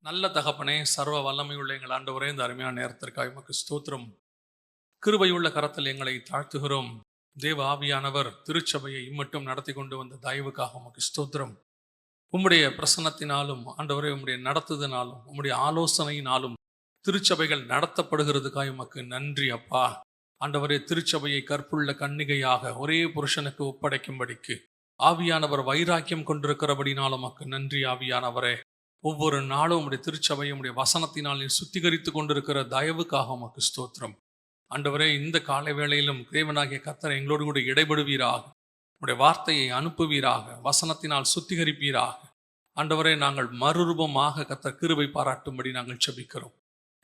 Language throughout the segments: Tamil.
நல்ல தகப்பனே, சர்வ வல்லமையுள்ள எங்கள் ஆண்டவரே, இந்த அருமையான நேரத்திற்காக உமக்கு ஸ்தோத்திரம். கிருபையுள்ள கரத்தில் எங்களை தாழ்த்துகிறோம். தேவ ஆவியானவர் திருச்சபையை இம்மட்டும் நடத்தி கொண்டு வந்த தயவுக்காக உமக்கு ஸ்தோத்திரம். உம்முடைய பிரசன்னத்தினாலும் ஆண்டவரே, உம்முடைய நடத்துதனாலும் உம்முடைய ஆலோசனையினாலும் திருச்சபைகள் நடத்தப்படுகிறதுக்காக உமக்கு நன்றி அப்பா. ஆண்டவரே, திருச்சபையை கற்புள்ள கன்னிகையாக ஒரே புருஷனுக்கு ஒப்படைக்கும்படிக்கு ஆவியானவர் வைராக்கியம் கொண்டிருக்கிறபடினாலும் உமக்கு நன்றி ஆவியானவரே. ஒவ்வொரு நாளும் உடைய திருச்சபையை உடைய வசனத்தினால் சுத்திகரித்து கொண்டிருக்கிற தயவுக்காக உமக்கு ஸ்தோத்திரம். ஆண்டவரே, இந்த காலை வேளையிலும் தேவனாகிய கர்த்தர் எங்களோடு கூட இடைபடுவீராக. உடைய வார்த்தையை அனுப்புவீராக, வசனத்தினால் சுத்திகரிப்பீராக. ஆண்டவரே, நாங்கள் மறுரூபமாக கர்த்தர் கிருபை பாராட்டும்படி நாங்கள் செபிக்கிறோம்.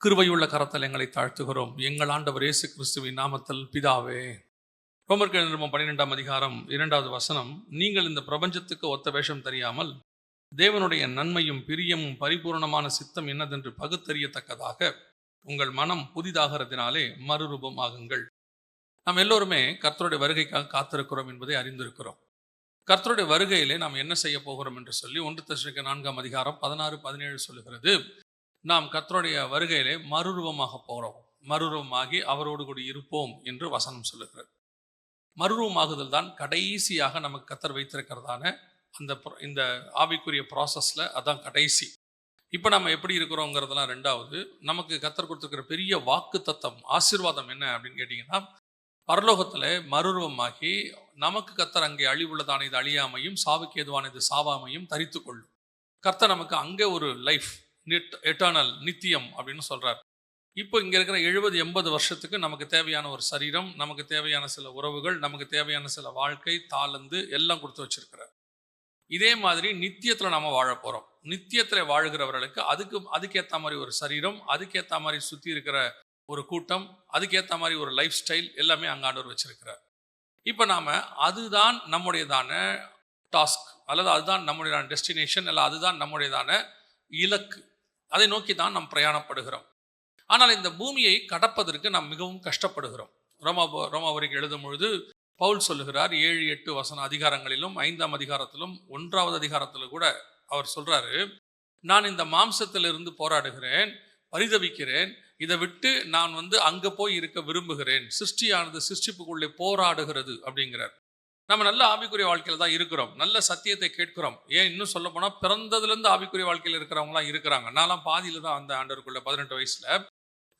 கிருபையுள்ள கரத்தில் எங்களை தாழ்த்துகிறோம். எங்கள் ஆண்டவர் இயேசு கிறிஸ்துவின் நாமத்தில் பிதாவே. ரோமர்கள் 12ஆம் அதிகாரம் 2வது வசனம். நீங்கள் இந்த பிரபஞ்சத்துக்கு ஒத்த வேஷம் தெரியாமல் தேவனுடைய நன்மையும் பிரியமும் பரிபூர்ணமான சித்தம் என்னதென்று பகுத்தறியத்தக்கதாக உங்கள் மனம் புதிதாகிறதுனாலே மறுரூபம் ஆகுங்கள். நாம் எல்லோருமே கர்த்தருடைய வருகைக்காக காத்திருக்கிறோம் என்பதை அறிந்திருக்கிறோம். கர்த்தருடைய வருகையிலே நாம் என்ன செய்ய போகிறோம் என்று சொல்லி 1 தெசலோனிக்கேயர் 4ஆம் அதிகாரம் 16-17 சொல்லுகிறது. நாம் கர்த்தருடைய வருகையிலே மறுரூபமாக போகிறோம். மறுரூபமாகி அவரோடு கூட இருப்போம் என்று வசனம் சொல்லுகிறது. மறுரூபமாகுதல் தான் கடைசியாக நமக்கு கர்த்தர் வைத்திருக்கிறதான இந்த ஆவிக்குரிய ப்ராசஸில் அதான் கடைசி. இப்போ நம்ம எப்படி இருக்கிறோங்கிறதுலாம் ரெண்டாவது. நமக்கு கர்த்தர் கொடுத்துருக்கிற பெரிய வாக்கு தத்தம் ஆசீர்வாதம் என்ன அப்படின்னு கேட்டிங்கன்னா, பரலோகத்தில் மறுரூபமாகி நமக்கு கர்த்தர் அங்கே அழிவுள்ளதான இது அழியாமையும் சாவுக்கு ஏதுவான இது சாவாமையும் தரித்து கொள்ளும். கர்த்தர் நமக்கு அங்கே ஒரு லைஃப் எட்டர்னல் நித்தியம் அப்படின்னு சொல்கிறார். இப்போ இங்கே இருக்கிற 70-80 வருஷத்துக்கு நமக்கு தேவையான ஒரு சரீரம், நமக்கு தேவையான சில உறவுகள், நமக்கு தேவையான சில வாழ்க்கை தாளந்து எல்லாம் கொடுத்து வச்சிருக்கிறார். இதே மாதிரி நித்தியத்தில் நாம் வாழ போகிறோம். நித்தியத்தில் வாழுகிறவர்களுக்கு அதுக்கேற்ற மாதிரி ஒரு சரீரம், அதுக்கேற்ற மாதிரி சுற்றி இருக்கிற ஒரு கூட்டம், அதுக்கேற்ற மாதிரி ஒரு லைஃப் ஸ்டைல் எல்லாமே அங்கே ஆண்டவர் வச்சிருக்கிறார். இப்போ நாம் அதுதான் நம்முடையதான டாஸ்க், அல்லது அதுதான் நம்முடையதான டெஸ்டினேஷன், அல்ல அதுதான் நம்முடையதான இலக்கு. அதை நோக்கி தான் நாம் பிரயாணப்படுகிறோம். ஆனால் இந்த பூமியை கடப்பதற்கு நாம் மிகவும் கஷ்டப்படுகிறோம். ரோமாபுரிக்கு எழுதும் பொழுது பவுல் சொல்லுகிறார், 7-8 வசன அதிகாரங்களிலும் 5ஆம் அதிகாரத்திலும் 1வது அதிகாரத்தில் கூட அவர் சொல்றாரு, நான் இந்த மாம்சத்திலிருந்து போராடுகிறேன், பரிதவிக்கிறேன், இதை விட்டு நான் அங்கே போய் இருக்க விரும்புகிறேன். சிருஷ்டியானது சிருஷ்டிப்புக்குள்ளே போராடுகிறது அப்படிங்கிறார். நம்ம நல்ல ஆவிக்குரிய வாழ்க்கையில் தான் இருக்கிறோம், நல்ல சத்தியத்தை கேட்கிறோம். ஏன் இன்னும் சொல்ல போனால் பிறந்ததுலேருந்து ஆவிக்குரிய வாழ்க்கையில் இருக்கிறவங்களாம் இருக்கிறாங்க. நான்லாம் பாதியில் தான் அந்த ஆண்டவருக்குள்ள 18 வயசுல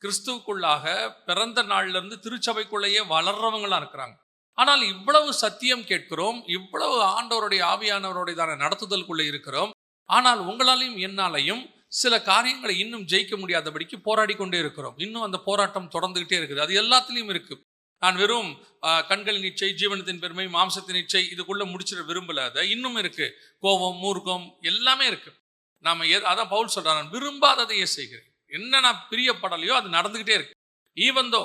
கிறிஸ்துவுக்குள்ளாக பிறந்த நாள்லேருந்து திருச்சபைக்குள்ளேயே வளர்றவங்களாம் இருக்கிறாங்க. ஆனால் இவ்வளவு சத்தியம் கேட்கிறோம், இவ்வளவு ஆண்டவருடைய ஆவியானவருடையதான நடத்துதலுக்குள்ளே இருக்கிறோம். ஆனால் உங்களாலையும் என்னாலையும் சில காரியங்களை இன்னும் ஜெயிக்க முடியாதபடிக்கு போராடி கொண்டே இருக்கிறோம். இன்னும் அந்த போராட்டம் தொடர்ந்துகிட்டே இருக்குது. அது எல்லாத்துலேயும் இருக்கு. நான் வெறும் கண்களின் இச்சை, ஜீவனத்தின் பெருமை, மாம்சத்தின் இச்சை இதுக்குள்ள முடிச்சிட விரும்பல. அதை இன்னும் இருக்கு. கோபம், மூர்க்கம் எல்லாமே இருக்கு. நாம அதான் பவுல் சொல்றான், நான் விரும்பாததையே செய்கிறேன். என்ன நான் பிரியப்படலையோ அது நடந்துகிட்டே இருக்கு. ஈவந்தோ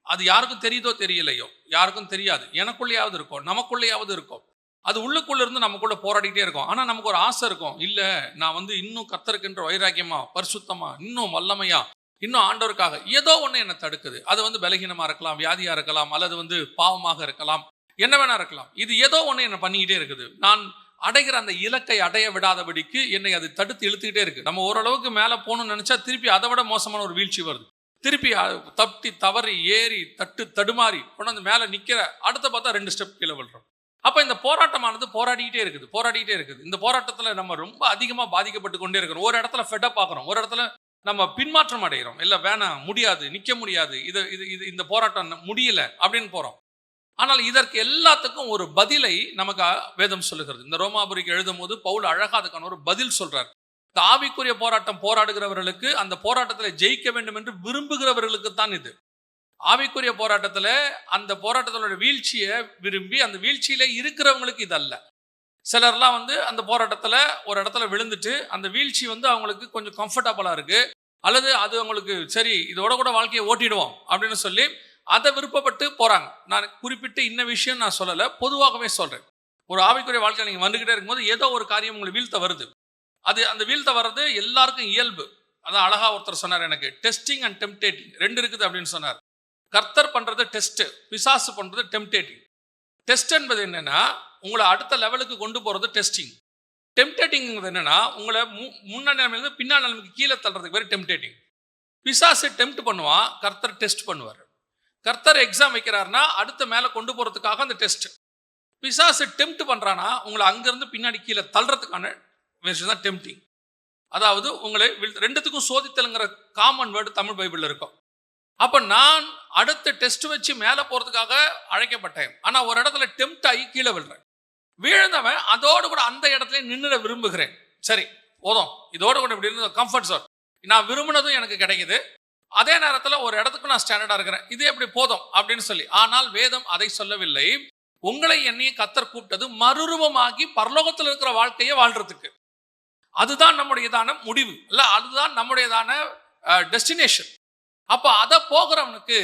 அது யாருக்கும் தெரியுதோ தெரியலையோ, யாருக்கும் தெரியாது, எனக்குள்ளேயாவது இருக்கும், நமக்குள்ளேயாவது இருக்கும். அது உள்ளுக்குள்ள இருந்து நமக்குள்ள போராடிட்டே இருக்கும். ஆனால் நமக்கு ஒரு ஆசை இருக்கும், இல்லை நான் இன்னும் கர்த்தருக்கின்ற வைராக்கியமா, பரிசுத்தமா, இன்னும் வல்லமையா, இன்னும் ஆண்டவருக்காக ஏதோ ஒன்று என்னை தடுக்குது. அது பலகீனமாக இருக்கலாம், வியாதியாக இருக்கலாம், அல்லது பாவமாக இருக்கலாம், என்ன வேணா இருக்கலாம். இது ஏதோ ஒன்று என்னை பண்ணிக்கிட்டே இருக்குது. நான் அடைகிற அந்த இலக்கை அடைய விடாதபடிக்கு என்னை அது தடுத்து இழுத்துக்கிட்டே இருக்கு. நம்ம ஓரளவுக்கு மேலே போகணும்னு நினைச்சா திருப்பி அதை விட மோசமான ஒரு வீழ்ச்சி வருது. திருப்பி தப்பி தவறி ஏறி தடுமாறி கொண்டாந்து மேலே நிற்கிற அடுத்த பார்த்தா 2 ஸ்டெப் கீழே விழுறோம். அப்போ இந்த போராட்டமானது போராடிக்கிட்டே இருக்குது. இந்த போராட்டத்தில் நம்ம ரொம்ப அதிகமாக பாதிக்கப்பட்டு கொண்டே இருக்கிறோம். ஒரு இடத்துல ஃபெட்டப் ஆகிறோம், ஒரு இடத்துல நம்ம பின்மாற்றம் அடைகிறோம். இல்லை வேணாம், முடியாது, நிற்க முடியாது, இந்த போராட்டம் முடியல அப்படின்னு போகிறோம். ஆனால் இதற்கு எல்லாத்துக்கும் ஒரு பதிலை நமக்கு வேதம் சொல்லுகிறது. இந்த ரோமாபுரிக்கு எழுதும் போது பவுல் அழகா அதுக்கான ஒரு பதில் சொல்றார். இந்த ஆவிக்குரிய போராட்டம் போராடுகிறவர்களுக்கு, அந்த போராட்டத்தில் ஜெயிக்க வேண்டும் என்று விரும்புகிறவர்களுக்கு தான் இது. ஆவிக்குரிய போராட்டத்தில் அந்த போராட்டத்தோட வீழ்ச்சியை விரும்பி அந்த வீழ்ச்சியில இருக்கிறவங்களுக்கு இது அல்ல. சிலர்லாம் அந்த போராட்டத்தில் ஒரு இடத்துல விழுந்துட்டு அந்த வீழ்ச்சி அவங்களுக்கு கொஞ்சம் கம்ஃபர்டபுளா இருக்கு, அல்லது அது அவங்களுக்கு சரி இதோட கூட வாழ்க்கையை ஓட்டிடுவோம் அப்படின்னு சொல்லி அதை விருப்பப்பட்டு போறாங்க. நான் குறிப்பிட்டு இன்ன விஷயம் நான் சொல்லலை, பொதுவாகவே சொல்றேன். ஒரு ஆவிக்குரிய வாழ்க்கை நீங்க வந்துகிட்டே இருக்கும்போது ஏதோ ஒரு காரியம் உங்களுக்கு வீழ்த்த வருது. அந்த வீழ்த்த வர்றது எல்லாருக்கும் இயல்பு. அதான் அழகா ஒருத்தர் சொன்னார், எனக்கு டெஸ்டிங் அண்ட் டெம்ப்டேட்டிங் 2 இருக்குது அப்படின்னு சொன்னார். கர்த்தர் பண்றது டெஸ்ட், பிசாசு பண்றது டெம்ப்டேட்டிங். டெஸ்ட் என்பது என்னன்னா உங்களை அடுத்த லெவலுக்கு கொண்டு போறது டெஸ்டிங். டெம்டேட்டிங்கிறது என்னன்னா உங்களை முன்னாடி நிலைமையிலிருந்து பின்னாடி நிலைமைக்கு கீழே தள்ளுறதுக்கு பேர் டெம்டேட்டிங். பிசாசு டெம்ப்ட் பண்ணுவான், கர்த்தர் டெஸ்ட் பண்ணுவார். கர்த்தர் எக்ஸாம் வைக்கிறாருன்னா அடுத்த மேலே கொண்டு போகிறதுக்காக அந்த டெஸ்ட். பிசாசு டெம்ப்ட் பண்ணுறான்னா உங்களை அங்கேருந்து பின்னாடி கீழே தள்ளுறதுக்கான விஷயம் தான் டெம்ப்டிங். அதாவது உங்களை ரெண்டுத்துக்கும் சோதித்தலுங்கிற காமன் வேர்டு தமிழ் பைபிளில் இருக்கும். அப்போ நான் அடுத்த டெஸ்ட் வச்சு மேலே போகிறதுக்காக அழைக்கப்பட்டேன். ஆனால் ஒரு இடத்துல டெம்ப்ட் ஆகி கீழே விழுறேன். வீழ்ந்தவன் அதோடு கூட அந்த இடத்துல நின்றுட விரும்புகிறேன். சரி போதும், இதோடு கூட இப்படி இருந்த கம்ஃபர்ட் ஜோன், நான் விரும்பினதும் எனக்கு கிடைக்குது, அதே நேரத்தில் ஒரு இடத்துக்கு நான் ஸ்டாண்டர்டாக இருக்கிறேன், இது எப்படி போதும் அப்படின்னு சொல்லி. ஆனால் வேதம் அதை சொல்லவில்லை. உங்களை என்னையும் கர்த்தர் கூப்பிட்டது மறுரூபமாகி பரலோகத்தில் இருக்கிற வாழ்க்கையை வாழ்றதுக்கு. அதுதான் நம்முடையதான முடிவு இல்ல, அதுதான் நம்முடையதான டெஸ்டினேஷன். அப்போ அதை போகிறவனுக்கு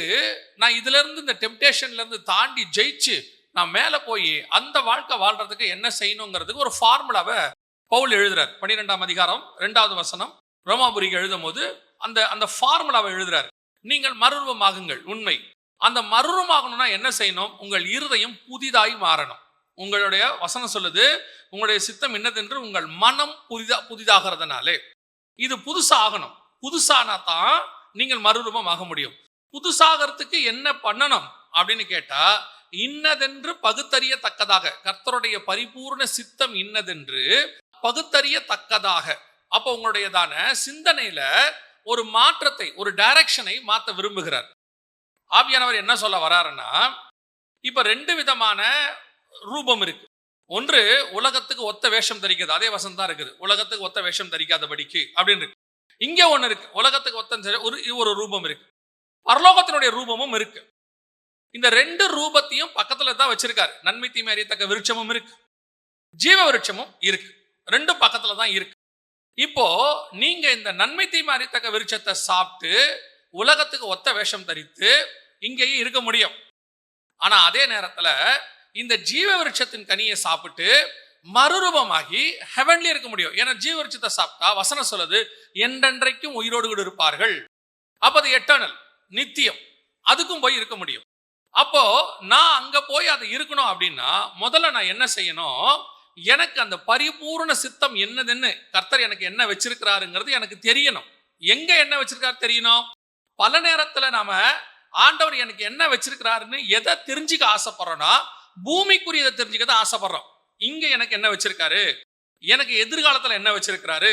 நான் இதுல இருந்து இந்த டெம்டேஷன்ல இருந்து தாண்டி ஜெயிச்சு நான் மேலே போய் அந்த வாழ்க்கை வாழ்றதுக்கு என்ன செய்யணுங்கிறதுக்கு ஒரு ஃபார்முலாவை பவுல் எழுதுறார். 12ஆம் அதிகாரம் 2வது வசனம் ரோமாபுரிக்கு எழுதும் போது அந்த ஃபார்முலாவை எழுதுறாரு. நீங்கள் மறுரூபமாகுங்கள். உண்மை. அந்த மறுரூபமாகணும்னா என்ன செய்யணும்? உங்கள் இருதயம் புதிதாய் மாறணும். உங்களுடைய வசனம் சொல்லுது, உங்களுடைய சித்தம் என்னதென்று உங்கள் மனம் புதிதாகிறதுனாலே. இது புதுசாகணும். புதுசானா தான் நீங்கள் மறுரூபமாக முடியும். புதுசாகிறதுக்கு என்ன பண்ணணும் அப்படின்னு கேட்டா, இன்னதென்று பகுத்தறியத்தக்கதாக, கர்த்தருடைய பரிபூர்ண சித்தம் இன்னதென்று பகுத்தறியத்தக்கதாக. அப்போ உங்களுடையதான சிந்தனையில ஒரு மாற்றத்தை, ஒரு டைரக்ஷனை மாற்ற விரும்புகிறார். ஆவியானவர் என்ன சொல்ல வராருன்னா, இப்ப 2 விதமான ரூபம் இருக்கு. ஒன்று உலகத்துக்கு ஒத்த வேஷம் தரிக்கிறது. அதே வசனம் தான் இருக்குது, உலகத்துக்கு ஒத்த வேஷம் தரிக்காதபடிக்கு அப்படின்னு இருக்கு. இங்க ஒண்ணு இருக்கு, உலகத்துக்கு ஒத்த ஒரு ரூபம் இருக்கு, பரலோகத்தினுடைய ரூபமும் இருக்கு. இந்த 2 ரூபத்தையும் பக்கத்துல தான் வச்சிருக்காரு. நன்மை தீமை அறியத்தக்க விருட்சமும் இருக்கு, ஜீவ விருட்சமும் இருக்கு. 2 பக்கத்துல தான் இருக்கு. இப்போ நீங்க இந்த நன்மை தீமை அறியத்தக்க விருட்சத்தை சாப்பிட்டு உலகத்துக்கு ஒத்த வேஷம் தரித்து இங்கேயும் இருக்க முடியும். ஆனா அதே நேரத்துல இந்த ஜீவ விருட்சத்தின் கனியை சாப்பிட்டு மறுரூபமாகி ஹெவன்லி இருக்க முடியும். ஏன்னா ஜீவ விருட்சத்தை சாப்பிட்டா வசனம் சொல்லுது என்றென்றைக்கும் உயிரோடு கூட இருப்பார்கள். அப்ப அது எட்டர்னல், நித்தியம், அதுக்கும் போய் இருக்க முடியும். அப்போ நான் அங்க போய் அது இருக்கணும் அப்படின்னா முதல்ல நான் என்ன செய்யணும்? எனக்கு அந்த பரிபூர்ண சித்தம் என்னதுன்னு, கர்த்தர் எனக்கு என்ன வச்சிருக்கிறாருங்கிறது எனக்கு தெரியணும். எங்க என்ன வச்சிருக்காரு தெரியணும். பல நேரத்துல நாம ஆண்டவர் எனக்கு என்ன வச்சிருக்கிறாருன்னு எதை தெரிஞ்சுக்க ஆசைப்படுறோம்னா, பூமிக்குரியதை தெரிஞ்சுக்க ஆசைப்படுறோம். இங்க எனக்கு என்ன வச்சிருக்காரு, எனக்கு எதிர்காலத்துல என்ன வச்சிருக்கிறாரு,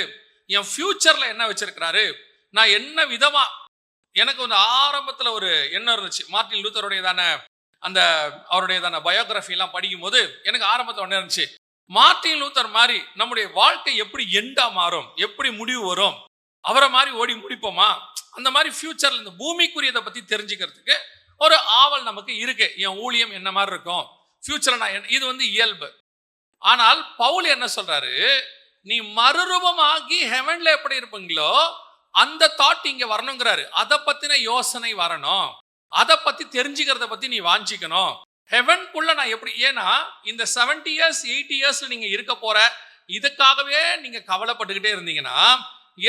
என் ஃபியூச்சர்ல என்ன வச்சிருக்கிறாரு, நான் என்ன விதமா. எனக்கு வந்து ஆரம்பத்துல ஒரு எண்ணம் இருந்துச்சு. மார்ட்டின் லூத்தருடையதான அந்த அவருடையதான பயோகிராஃபி எல்லாம் படிக்கும் போது எனக்கு ஆரம்பத்துல ஒண்ணு இருந்துச்சு, மார்ட்டின் லூத்தர் மாதிரி நம்முடைய வாழ்க்கை எப்படி எண்டா மாறும், எப்படி முடிவு வரும், அவரை மாதிரி ஓடி முடிப்போமா, அந்த மாதிரி ஃபியூச்சர்ல இந்த பூமிக்குரியதை பத்தி தெரிஞ்சுக்கிறதுக்கு ஒரு ஆவல் நமக்கு இருக்கு. என் ஊழியம் என்ன மாதிரி இருக்கும், ஃபியூச்சர்ல நான் இது வந்து இயல்பு. ஆனால் பவுல் என்ன சொல்றாரு, நீ மறுரூபமாகி ஹெவன்ல எப்படி இருப்பீங்களோ அந்த தாட் இங்க வரணுங்கிறாரு. அதை பத்தின யோசனை வரணும், அதை பத்தி தெரிஞ்சுக்கிறத பத்தி நீ வாஞ்சிக்கணும். ஹெவன்குள்ள நான் எப்படி, ஏன்னா இந்த 70 இயர்ஸ் 80 இயர்ஸ்ல நீங்க இருக்க போற இதுக்காகவே நீங்க கவலைப்பட்டுக்கிட்டே இருந்தீங்கன்னா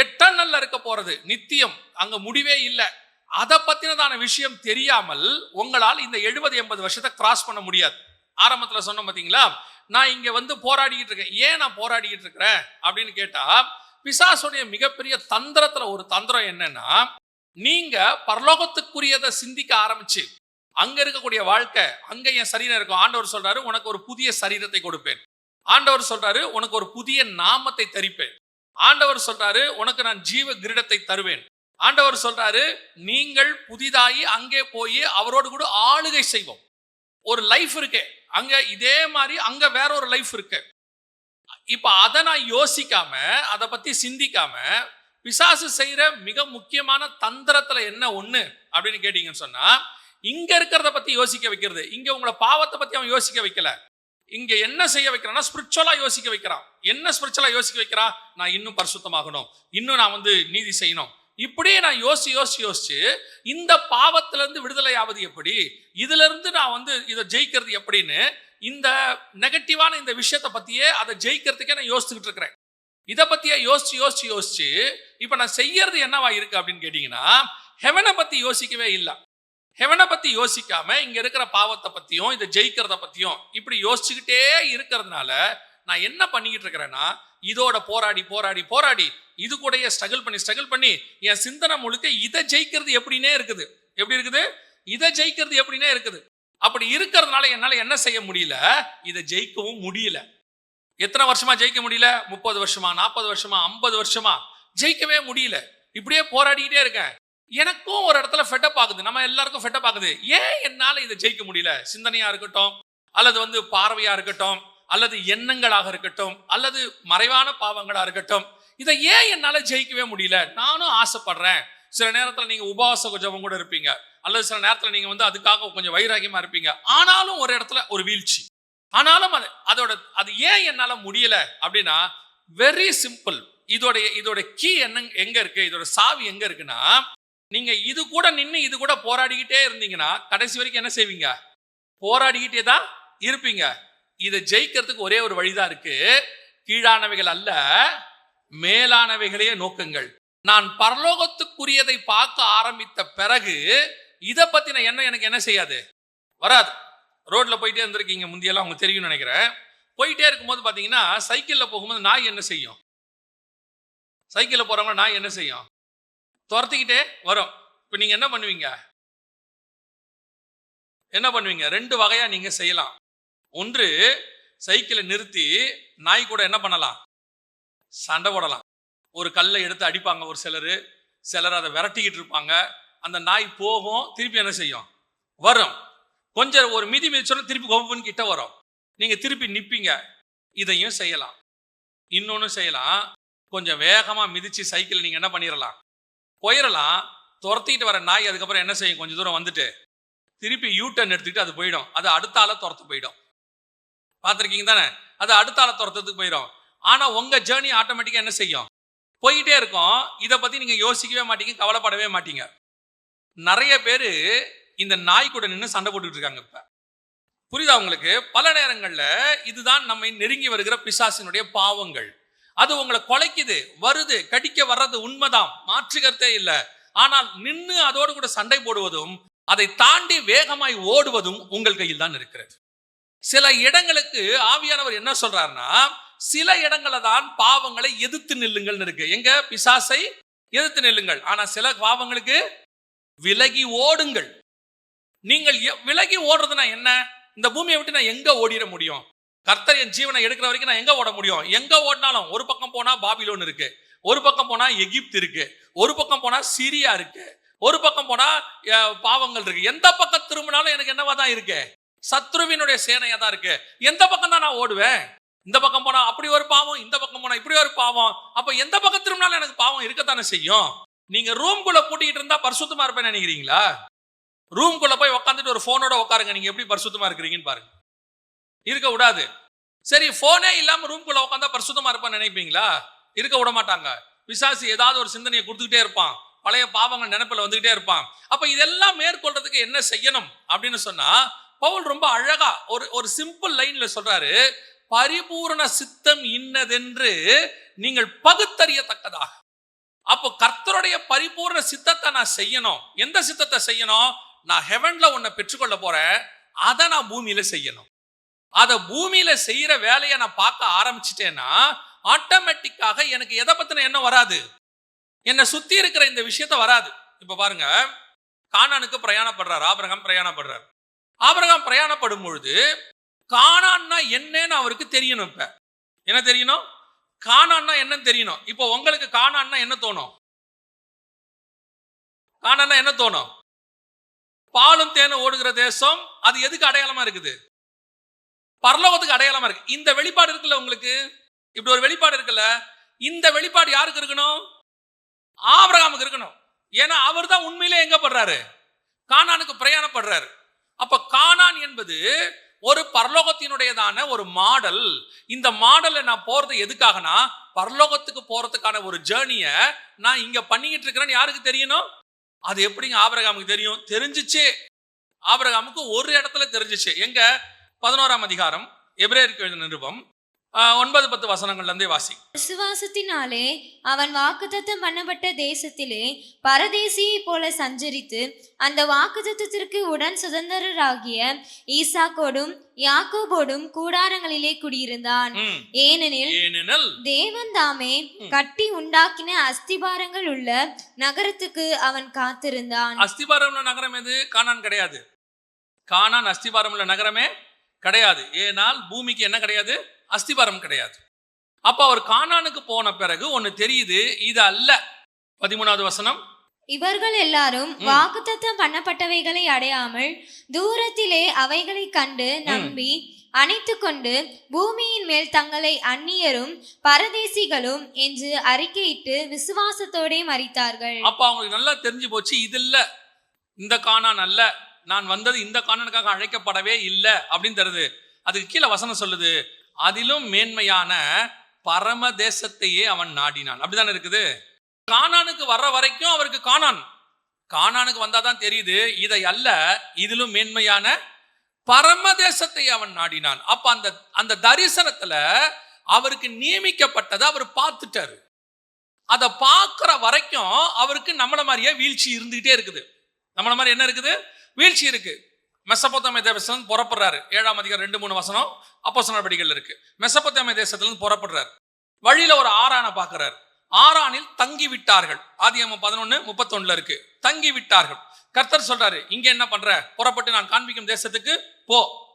எட்டர்னல்ல இருக்க போறது நித்தியம், அங்க முடிவே இல்லை. அதை பத்தினதான விஷயம் தெரியாமல் உங்களால் இந்த 70-80 வருஷத்தை கிராஸ் பண்ண முடியாது. ஆரம்பத்துல சொன்ன பாத்தீங்களா, நான் இங்க வந்து போராடிக்கிட்டு இருக்கேன். ஏன் நான் போராடிக்கிட்டு இருக்கிறேன் அப்படின்னு கேட்டா, பிசாசுடைய மிகப்பெரிய தந்திரத்துல ஒரு தந்திரம் என்னன்னா, நீங்க பரலோகத்துக்குரியதை சிந்திக்க ஆரம்பிச்சு அங்க இருக்கக்கூடிய வாழ்க்கை, அங்க என் சரீரம் இருக்கும். ஆண்டவர் சொல்றாரு உனக்கு ஒரு புதிய சரீரத்தை கொடுப்பேன். ஆண்டவர் சொல்றாரு உனக்கு ஒரு புதிய நாமத்தை தரிப்பேன். ஆண்டவர் சொல்றாரு உனக்கு நான் ஜீவ கிரீடத்தை தருவேன். ஆண்டவர் சொல்றாரு நீங்கள் புதிதாகி அங்கே போய் அவரோடு கூட ஆளுகை செய்வோம். ஒரு லைஃப் இருக்கு அங்க, இதே மாதிரி அங்க வேற ஒரு லைஃப் இருக்கு. இப்ப அதை நான் யோசிக்காம, அதை பத்தி சிந்திக்காம, பிசாசு செய்யற மிக முக்கியமான தந்திரத்துல என்ன ஒண்ணு அப்படின்னு கேட்டீங்கன்னு சொன்னா, இங்க இருக்கிறத பத்தி யோசிக்க வைக்கிறது. இங்க உங்களை பாவத்தை பத்தி அவன் யோசிக்க வைக்கல. இங்க என்ன செய்ய வைக்கிறான்னா ஸ்பிரிச்சுவலா யோசிக்க வைக்கிறான். என்ன ஸ்பிரிச்சுவலா யோசிக்க வைக்கிறான்? நான் இன்னும் பரிசுத்தமாகணும், இன்னும் நான் வந்து நீதி செய்யணும். இப்படியே நான் யோசிச்சு இந்த பாவத்துல இருந்து விடுதலை ஆவது எப்படி, இதுல இருந்து நான் வந்து இதை ஜெயிக்கிறது எப்படின்னு, இந்த நெகட்டிவான இந்த விஷயத்தை பத்தியே அதை ஜெயிக்கிறதுக்கே நான் யோசிச்சுக்கிட்டு இருக்கிறேன். இதை பத்தியே யோசிச்சு இப்ப நான் செய்யறது என்னவா இருக்கு அப்படின்னு கேட்டீங்கன்னா, ஹெவனை பத்தி யோசிக்கவே இல்லை. ஹெவனை பத்தி யோசிக்காம இங்க இருக்கிற பாவத்தை பத்தியும் இதை ஜெயிக்கிறத பத்தியும் இப்படி யோசிச்சுக்கிட்டே இருக்கிறதுனால நான் என்ன பண்ணிக்கிட்டு இருக்கிறேன்னா இதோட போராடி போராடி போராடி இது கூடயே ஸ்ட்ரகிள் பண்ணி என் சிந்தனை முழுக்க இதை ஜெயிக்கிறது எப்படின்னே இருக்குது. எப்படி இருக்குது? இதை ஜெயிக்கிறது எப்படின்னே இருக்குது. அப்படி இருக்கிறதுனால என்னால என்ன செய்ய முடியல? இதை ஜெயிக்கவும் முடியல. எத்தனை வருஷமா ஜெயிக்க முடியல? 30 வருஷமா, 40 வருஷமா, 50 வருஷமா ஜெயிக்கவே முடியல. இப்படியே போராடிக்கிட்டே இருக்கேன். எனக்கும் ஒரு இடத்துல ஃபெட்டப் ஆகுது. நம்ம எல்லாருக்கும் ஃபெட்டப் ஆகுது. ஏன் என்னால இதை ஜெயிக்க முடியல? சிந்தனையா இருக்கட்டும், அல்லது பார்வையா இருக்கட்டும், அல்லது எண்ணங்களாக இருக்கட்டும், அல்லது மறைவான பாவங்களா இருக்கட்டும், இதை ஏன் என்னால ஜெயிக்கவே முடியல? நானும் ஆசைப்படுறேன். சில நேரத்துல நீங்க உபவாச ஜெபம் கூட இருப்பீங்க, அல்லது சில நேரத்துல நீங்க அதுக்காக கொஞ்சம் வைராகியமா இருப்பீங்க. ஆனாலும் ஒரு இடத்துல ஒரு வீழ்ச்சி. ஆனாலும் அது ஏன் என்னால முடியல அப்படின்னா, வெரி சிம்பிள். இதோட கீ எங்க இருக்கு? இதோட சாவி எங்க இருக்குன்னா, நீங்க இது கூட நின்று இது கூட போராடிக்கிட்டே இருந்தீங்கன்னா கடைசி வரைக்கும் என்ன செய்வீங்க? போராடிக்கிட்டே தான் இருப்பீங்க. இதை ஜெயிக்கிறதுக்கு ஒரே ஒரு வழிதான் இருக்கு. கீழானவைகள் அல்ல, மேலானவைகளையே நோக்குங்கள். நான் பரலோகத்துக்குரியதை பார்க்க ஆரம்பித்த பிறகு இதை பத்தின எண்ணம் எனக்கு என்ன செய்யாது? வராது. ரோட்ல போயிட்டே இருந்திருக்கீங்க, முந்தியெல்லாம் உங்களுக்கு தெரியும்னு நினைக்கிறேன். போயிட்டே இருக்கும்போது பாத்தீங்கன்னா சைக்கிள்ல போகும்போது நாய் என்ன செய்யும்? சைக்கிள்ல போறவங்க நாய் என்ன செய்யும்? துரத்திக்கிட்டே வரும். இப்ப நீங்க என்ன பண்ணுவீங்க? 2 வகையா நீங்க செய்யலாம். ஒன்று, சைக்கிளை நிறுத்தி நாய் கூட என்ன பண்ணலாம்? சண்டை போடலாம். ஒரு கல்லை எடுத்து அடிப்பாங்க ஒரு சிலர் அதை விரட்டிக்கிட்டு இருப்பாங்க. அந்த நாய் போகும், திருப்பி என்ன செய்யும்? வரும். கொஞ்சம் ஒரு மிதி மிதிச்சோன்னா திருப்பி கோபம் கிட்ட வரும். நீங்க திருப்பி நிப்பீங்க. இதையும் செய்யலாம். இன்னொன்னு செய்யலாம். கொஞ்சம் வேகமா மிதிச்சு சைக்கிள் நீங்க என்ன பண்ணிடலாம்? போயிடலாம். துரத்திக்கிட்டு வர நாய் அதுக்கப்புறம் என்ன செய்யும்? கொஞ்சம் தூரம் வந்துட்டு திருப்பி யூட்டர்ன் எடுத்துக்கிட்டு அது போயிடும். அது அடுத்த ஆளை துரத்து போயிடும். பார்த்துருக்கீங்க தானே? அது அடுத்த ஆளை துரத்துக்கு போயிடும். ஆனா உங்க ஜேர்னி ஆட்டோமேட்டிக்கா என்ன செய்யும்? போயிட்டே இருக்கும். இதை பத்தி நீங்க யோசிக்கவே மாட்டீங்க, கவலைப்படவே மாட்டீங்க. நிறைய பேரு இந்த நாய் கூட நின்று சண்டை போட்டுட்டு இருக்காங்க. இப்ப புரியுதா உங்களுக்கு? பல நேரங்கள்ல இதுதான் நம்மை நெருங்கி வருகிற பிசாசினுடைய பாவங்கள். அது உங்களை கொலைக்குது, வருது, கடிக்க வர்றது உண்மைதான், மாற்றுகிறதே இல்லை. ஆனால் நின்று அதோடு கூட சண்டை போடுவதும் அதை தாண்டி வேகமாய் ஓடுவதும் உங்கள் கையில் தான் இருக்கிறது. சில இடங்களுக்கு ஆவியானவர் என்ன சொல்றாருன்னா, சில இடங்களை தான் பாவங்களை எதிர்த்து நில்லுங்கள் இருக்கு. எங்க? பிசாசை எதிர்த்து நில்லுங்கள். ஆனா சில பாவங்களுக்கு விலகி ஓடுங்கள். நீங்கள் விலகி ஓடுறதுனா என்ன? இந்த பூமியை விட்டு நான் எங்க ஓடிட முடியும்? கர்த்தர் என் ஜீவனை எடுக்கிற வரைக்கும் நான் எங்க ஓட முடியும்? எங்க ஓடினாலும் ஒரு பக்கம் போனா பாபிலோன் இருக்கு, ஒரு பக்கம் போனா எகிப்து இருக்கு, ஒரு பக்கம் போனா சிரியா இருக்கு, ஒரு பக்கம் போனா பாவங்கள் இருக்கு. எந்த பக்கம் திரும்பினாலும் எனக்கு என்னவா தான் இருக்கு? சத்ருவினுடைய சேனையா தான் இருக்கு. எந்த பக்கம் தான் நான் ஓடுவேன்? இந்த பக்கம் போனா அப்படி ஒரு பாவம், இந்த பக்கம் போனா இப்படி ஒரு பாவம். அப்ப எந்த பக்கம் திரும்பினாலும் எனக்கு பாவம் இருக்கத்தானே செய்யும். நீங்க ரூம்குள்ள பூட்டிக்கிட்டு இருந்தா பரிசுத்தமா இருப்பேன்னு நினைக்கிறீங்களா? ரூம்குள்ள போய் உட்காந்துட்டு ஒரு போனோட உட்காருங்க, நீங்க எப்படி பரிசுத்தமா இருக்கிறீங்கன்னு பாருங்க. இருக்க விடாது. சரி, போனே இல்லாம ரூம்குள்ள உட்காந்தா பரிசுத்தமா இருப்பான்னு நினைப்பீங்களா? இருக்க விட மாட்டாங்க. பிசாசு ஏதாவது ஒரு சிந்தனையை கொடுத்துக்கிட்டே இருப்பான், பழைய பாவங்கள் நினைப்புல வந்துகிட்டே இருப்பான். அப்ப இதெல்லாம் மேற்கொள்றதுக்கு என்ன செய்யணும் அப்படின்னு சொன்னா, பவுல் ரொம்ப அழகா ஒரு சிம்பிள் லைன்ல சொல்றாரு, பரிபூரண சித்தம் இன்னதென்று நீங்கள் பகுத்தறியத்தக்கதாக. அப்போ கர்த்தருடைய பரிபூர்ண சித்தத்தை நான் செய்யணும். எந்த சித்தத்தை செய்யணும்? நான் ஹெவன்ல உன்னை பெற்றுக்கொள்ள போறேன், அதை நான் பூமியில செய்யணும். அதை பூமியில செய்யற வேலையை நான் பார்க்க ஆரம்பிச்சிட்டேன்னா ஆட்டோமேட்டிக்காக எனக்கு எதை பத்தின எண்ணம் வராது, என்னை சுத்தி இருக்கிற இந்த விஷயத்த வராது. இப்ப பாருங்க, கானானுக்கு பிரயாணப்படுறாரு ஆபிரகாம். ஆபிரகாம் பிரயாணப்படும் பொழுது கானான்னா என்னன்னு அவருக்கு தெரியணும். இப்ப என்ன தெரியணும்? கானான்னா என்னன்னு தெரியணும். இப்போ உங்களுக்கு கானான்னா என்ன தோணும்? கானான்னா என்ன தோணும்? பாலும் தேனும் ஓடுகிற தேசம். அது எதுக்கு அடையாளமா இருக்குது? பரலோகத்துக்கு அடையாளமா இருக்கு. இந்த வெளிப்பாடு இருக்குல்ல உங்களுக்கு, இப்படி ஒரு வெளிப்பாடு இருக்குல்ல, இந்த வெளிப்பாடு யாருக்கு இருக்கணும்? ஆபிரகாமுக்கு இருக்கணும். ஏன்னா அவர் தான் உண்மையிலே எங்க படுறாரு? கானானுக்கு பிரயாணப்படுறாரு. அப்ப கானான் என்பது ஒரு பரலோகத்தினுடையதான ஒரு மாடல். இந்த மாடலை நான் போறது எதுக்காகனா, பரலோகத்துக்கு போறதுக்கான ஒரு ஜேர்னிய நான் இங்க பண்ணிக்கிட்டு இருக்கிறேன்னு யாருக்கு தெரியணும்? அது எப்படிங்க ஆபிரகாமுக்கு தெரியும்? தெரிஞ்சிச்சு. ஆபிரகாமுக்கு ஒரு இடத்துல தெரிஞ்சிச்சு. எங்க? 11ஆம் அதிகாரம் எபிரேயருக்கு எழுதின நிருபம் 9-10 வசனங்கள்ல இருந்தே வாசி. விசுவாசத்தினாலே அவன் வாக்குத்தத்தம் பண்ணப்பட்ட தேசத்திலே பரதேசியை போல சஞ்சரித்து அந்த வாக்குத்தத்தத்திற்கு உடன் சுதந்திரராகிய ஈசாக்கோடும் யாக்கோபோடும் கூடாரங்களிலே குடியிருந்தான். ஏனெனில் தேவன் தாமே கட்டி உண்டாக்கின அஸ்திபாரங்கள் உள்ள நகரத்துக்கு அவன் காத்திருந்தான். அஸ்திபாரம் உள்ள நகரம் எது? கானான் கிடையாது. கானான் அஸ்திபாரம் உள்ள நகரமே கிடையாது. ஏனால் பூமிக்கு என்ன கிடையாது? அஸ்திபாரம் கிடையாது. அப்ப அவர் கானானுக்கு போன பிறகு ஒன்னு தெரியுது, இது அல்ல. 13வது வசனம், இவர்கள் எல்லாரும் வாக்குத்தத்தம் பண்ணப்பட்டவைகளை அடையாமல் தூரத்திலே அவைகளை கண்டு நம்பி அணைத்து கொண்டு பூமியின் மேல் தங்களை அந்நியரும் பரதேசிகளும் என்று அறிக்கையிட்டு விசுவாசத்தோட மரித்தார்கள். அப்ப அவங்களுக்கு நல்லா தெரிஞ்சு போச்சு, இது இல்ல, இந்த கானான் அல்ல, நான் வந்தது இந்த கானானுக்காக அழைக்கப்படவே இல்லை அப்படின்னு தருது. அதுக்கு கீழே வசனம் சொல்லுது, அதிலும் மேன்மையான பரம தேசத்தையே அவன் நாடினான். அப்படிதானே இருக்குது. கானானுக்கு வர்ற வரைக்கும் அவருக்கு கானானுக்கு வந்தாதான் தெரியுது, இதை அல்ல, இதிலும் மேன்மையான பரம தேசத்தை அவன் நாடினான். அப்ப அந்த தரிசனத்துல அவருக்கு நியமிக்கப்பட்டதை அவர் பார்த்துட்டாரு. அதை பார்க்கிற வரைக்கும் அவருக்கு நம்மள மாதிரியே வீழ்ச்சி இருந்துகிட்டே இருக்குது. நம்மள மாதிரி என்ன இருக்குது? வீழ்ச்சி இருக்கு. மெசபொத்தாமிய தேசத்திலிருந்து புறப்படுறாரு. 7ஆம் அதிகாரம் 2-3 வசனம் அப்போஸ்தலர் நடபடிகள் இருக்கு. மெசபொத்தாமிய தேசத்திலிருந்து புறப்படுறாரு. வழியில ஒரு ஆரானை பார்க்கிறார். ஆரானில் தங்கி விட்டார்கள். ஆதியாகமம் 11:31 இருக்கு. தங்கி விட்டார்கள். கர்த்தர் சொல்றாரு, இங்க என்ன பண்ற? புறப்பட்டு நான் காண்பிக்கும் தேசத்துக்கு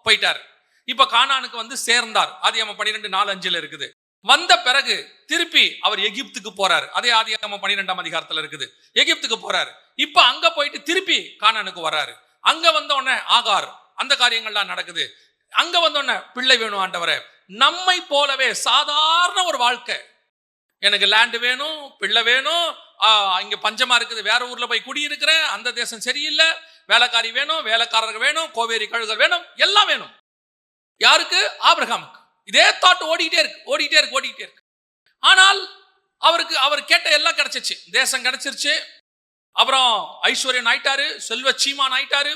போயிட்டாரு. இப்ப கானானுக்கு வந்து சேர்ந்தார். ஆதியாகமம் 12:4-5 இருக்குது. வந்த பிறகு திருப்பி அவர் எகிப்துக்கு போறாரு. அதே ஆதியாகமம் 12ஆம் அதிகாரத்துல இருக்குது. எகிப்துக்கு போறாரு. இப்ப அங்க போயிட்டு திருப்பி கானானுக்கு வர்றாரு. அங்க வந்த உடனே ஆகார், அந்த காரியங்கள்லாம் நடக்குது. அங்க வந்த உடனே பிள்ளை வேணும் ஆண்டவரே. நம்மை போலவே சாதாரண ஒரு வாழ்க்கை, எனக்கு லேண்ட் வேணும், பிள்ளை வேணும், இங்க பஞ்சமா இருக்குது, வேற ஊர்ல போய் குடியிருக்கிறேன், அந்த தேசம் சரியில்லை, வேலைக்காரி வேணும், வேலைக்காரர்கள் வேணும், கோவேரி கழுகர் வேணும், எல்லாம் வேணும். யாருக்கு? ஆபிரகாமுக்கு. இதே தாட் ஓடிட்டே இருக்கு. ஆனால் அவர் கேட்ட எல்லாம் கிடைச்சிச்சு. தேசம் கிடைச்சிருச்சு, அப்புறம் ஐஸ்வர்யன் ஆயிட்டாரு, செல்வ சீமான் ஆயிட்டாரு,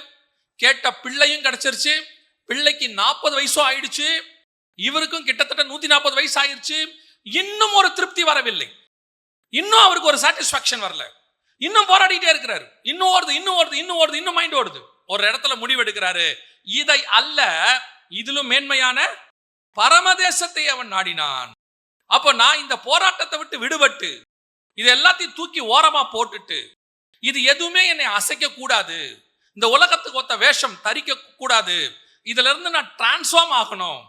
கேட்ட பிள்ளையும் கிடைச்சிருச்சு. பிள்ளைக்கு 40 வயசும் ஆயிடுச்சு, இவருக்கும் கிட்டத்தட்ட 140 வயசு ஆயிடுச்சு. இன்னும் ஒரு திருப்தி வரவில்லை, இன்னும் அவருக்கு ஒரு சாட்டிஸ்பாக்சன் வரல. இன்னும் போராடிட்டே இருக்கிறாரு. இன்னும் மைண்ட் ஓடுது. ஒரு இடத்துல முடிவெடுக்கிறாரு, இதை அல்ல, இதிலும் மேன்மையான பரமதேசத்தை அவன் நாடினான். அப்ப நான் இந்த போராட்டத்தை விட்டு விடுபட்டு இது எல்லாத்தையும் தூக்கி ஓரமா போட்டுட்டு, இது எதுவுமே என்னை அசைக்க கூடாது, இந்த உலகத்துக்கு ஒத்த வேஷம் தரிக்க கூடாது, இதுல இருந்து நான் டிரான்ஸ்ஃபார்ம் ஆகணும்.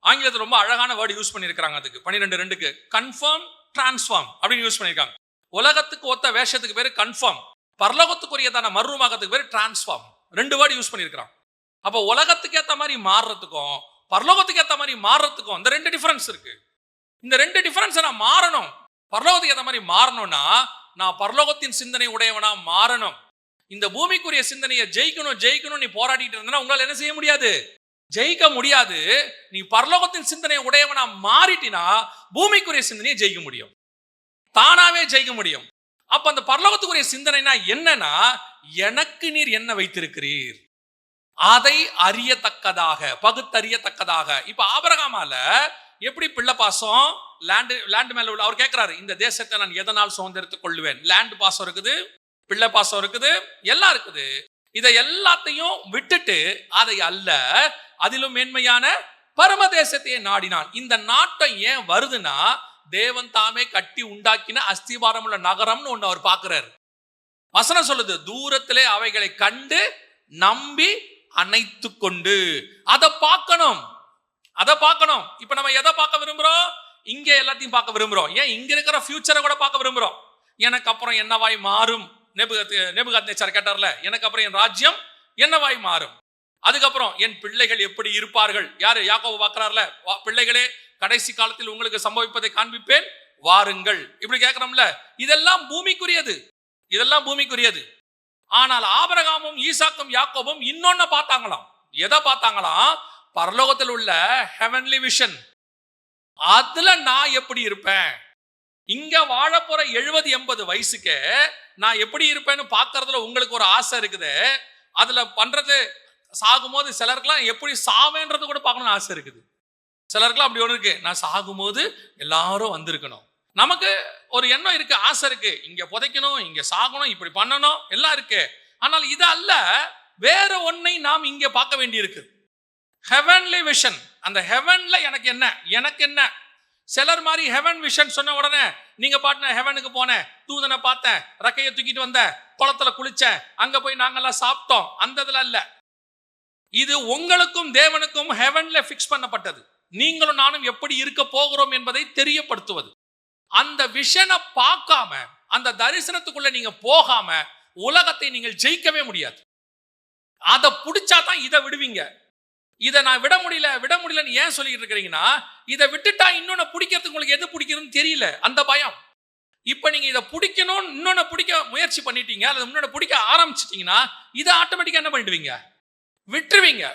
ஆங்கிலத்தில் ரொம்ப அழகான வேர்டு யூஸ் பண்ணியிருக்காங்க. அதுக்கு 12:2க்கு கன்ஃபார்ம் டிரான்ஸ்ஃபார்ம் அப்படின்னு யூஸ் பண்ணியிருக்காங்க. உலகத்துக்கு ஒத்த வேஷத்துக்கு பேரு கன்ஃபார்ம், பரலோகத்துக்குரியதான மறுரூபமாக்கத்துக்கு பேரு டிரான்ஸ்ஃபார்ம். 2 word use பண்ணியிருக்கிறான். அப்போ உலகத்துக்கு ஏற்ற மாதிரி மாறுறதுக்கும் பரலோகத்துக்கு ஏற்ற மாதிரி மாறுறதுக்கும் இந்த 2 டிஃபரன்ஸ் இருக்கு. இந்த 2 டிஃபரன்ஸை நான் மாறணும். பரலோகத்துக்கு ஏற்ற மாதிரி மாறணும்னா நான் பரலோகத்தின் சிந்தனை உடையவனா மாறணும். இந்த பூமிக்குரிய சிந்தனையை ஜெயிக்கணும் நீ போராடிட்டு இருந்தா உங்களால் என்ன செய்ய முடியாது? ஜெயிக்க முடியாது. நீ பரலோகத்தின் சிந்தனை உடையவனா மாறிட்டினா பூமிக்குரிய சிந்தனையை ஜெயிக்க முடியும், தானாவே ஜெயிக்க முடியும். அப்ப அந்த பரலோகத்துக்குரிய சிந்தனைனா என்னன்னா, எனக்கு நீர் என்ன வைத்திருக்கிறீர் அதை அறியத்தக்கதாக, பகுத்தறியத்தக்கதாக. இப்ப ஆபிரகாமால எப்படி பிள்ளை பாசம், லேண்ட் மேல உள்ள அவர் கேட்கிறாரு, இந்த தேசத்தை நான் எதனால் சுதந்திரத்துக் கொள்ளுவேன்? லேண்ட் பாசம் இருக்குது, பிள்ளை பாசம் இருக்குது, எல்லாம் இருக்குது. இதை எல்லாத்தையும் விட்டுட்டு அதை அல்ல, அதிலும் மேன்மையான பரமதேசத்தையே நாடினான். இந்த நாட்டம் ஏன் வருதுன்னா, தேவன் தாமே கட்டி உண்டாக்கின அஸ்திபாரம் உள்ள நகரம்னு ஒண்ணு அவர் பார்க்கிறார். வசனம் சொல்லுது, தூரத்திலே அவைகளை கண்டு நம்பி அணைத்து கொண்டு. அதை பார்க்கணும். இப்ப நம்ம எதை பார்க்க விரும்புறோம்? இங்க எல்லாத்தையும் பார்க்க விரும்புறோம். ஏன் இங்க இருக்கிற ஃபியூச்சரை கூட பார்க்க விரும்புறோம். எனக்கு அப்புறம் என்னவாய் மாறும்? நேபுகாத்நேச்சார் கேட்டார்ல, எனக்கு அப்புறம் என் ராஜ்யம் என்னவாய் மாறும், அதுக்கப்புறம் என் பிள்ளைகள் எப்படி இருப்பார்கள்? யாரு? யாக்கோபு பார்க்கிறார்ல, பிள்ளைகளே கடைசி காலத்தில் உங்களுக்கு சம்பவிப்பதை காண்பிப்பேன், வாருங்கள். இப்படி கேட்கிறோம்ல, இதெல்லாம் பூமிக்குரியது. ஆனால் ஆபிரகாமும் ஈசாக்கும் யாக்கோபும் இன்னொன்னு பார்த்தாங்களாம். எதை பார்த்தாங்களாம்? பரலோகத்தில் உள்ள ஹெவன்லி விஷன். அதுல நான் எப்படி இருப்பேன், இங்க வாழ போற 70-80 வயசுக்கு நான் எப்படி இருப்பேன்னு பார்க்கறதுல உங்களுக்கு ஒரு ஆசை இருக்குது. அதுல பண்றது, சாகும்போது சிலருக்குலாம் எப்படி சாவேன்றது கூட பார்க்கணும்னு ஆசை இருக்குது. சிலருக்குலாம் அப்படி ஒன்று இருக்கு, நான் சாகும்போது எல்லாரும் வந்திருக்கணும். நமக்கு ஒரு எண்ணம் இருக்கு, ஆசை இருக்கு, இங்க புதைக்கணும், இங்க சாகணும், இப்படி பண்ணணும், எல்லாம் இருக்கு. ஆனால் இது அல்ல, வேற ஒன்னை நாம் இங்க பார்க்க வேண்டி இருக்கு. Heavenly vision. அந்த ஹெவன்ல எனக்கு என்ன சிலர் மாதிரி ஹெவன் விஷன் சொன்ன உடனே நீங்க பாட்டுன ஹெவனுக்கு போனேன், தூதனை பார்த்தேன், ரக்கையை தூக்கிட்டு வந்தேன், குளத்துல குளிச்சேன், அங்க போய் நாங்கெல்லாம் சாப்பிட்டோம், அந்த இதுல இல்ல. இது உங்களுக்கும் தேவனுக்கும் ஹெவன்ல பிக்ஸ் பண்ணப்பட்டது. நீங்களும் நானும் எப்படி இருக்க போகிறோம் என்பதை தெரியப்படுத்துவது. அந்த விஷனை பார்க்காம, அந்த தரிசனத்துக்குள்ள நீங்க போகாம உலகத்தை நீங்கள் ஜெயிக்கவே முடியாது. அதை பிடிச்சாதான் இதை விடுவீங்க. இதை நான் விட முடியலன்னு ஏன் சொல்லிட்டு இருக்கிறீங்கன்னா, இதை விட்டுட்டா இன்னொன்னு பிடிக்கிறதுக்கு உங்களுக்கு எது பிடிக்கிறதுன்னு தெரியல, அந்த பயம். இப்ப நீங்க இதை பிடிக்கணும், இன்னொன்னு பிடிக்க முயற்சி பண்ணிட்டீங்க, அல்லது இன்னொன்னு பிடிக்க ஆரம்பிச்சிட்டீங்கன்னா இதை ஆட்டோமேட்டிக்கா என்ன பண்ணிடுவீங்க, விட்டுருவீங்க.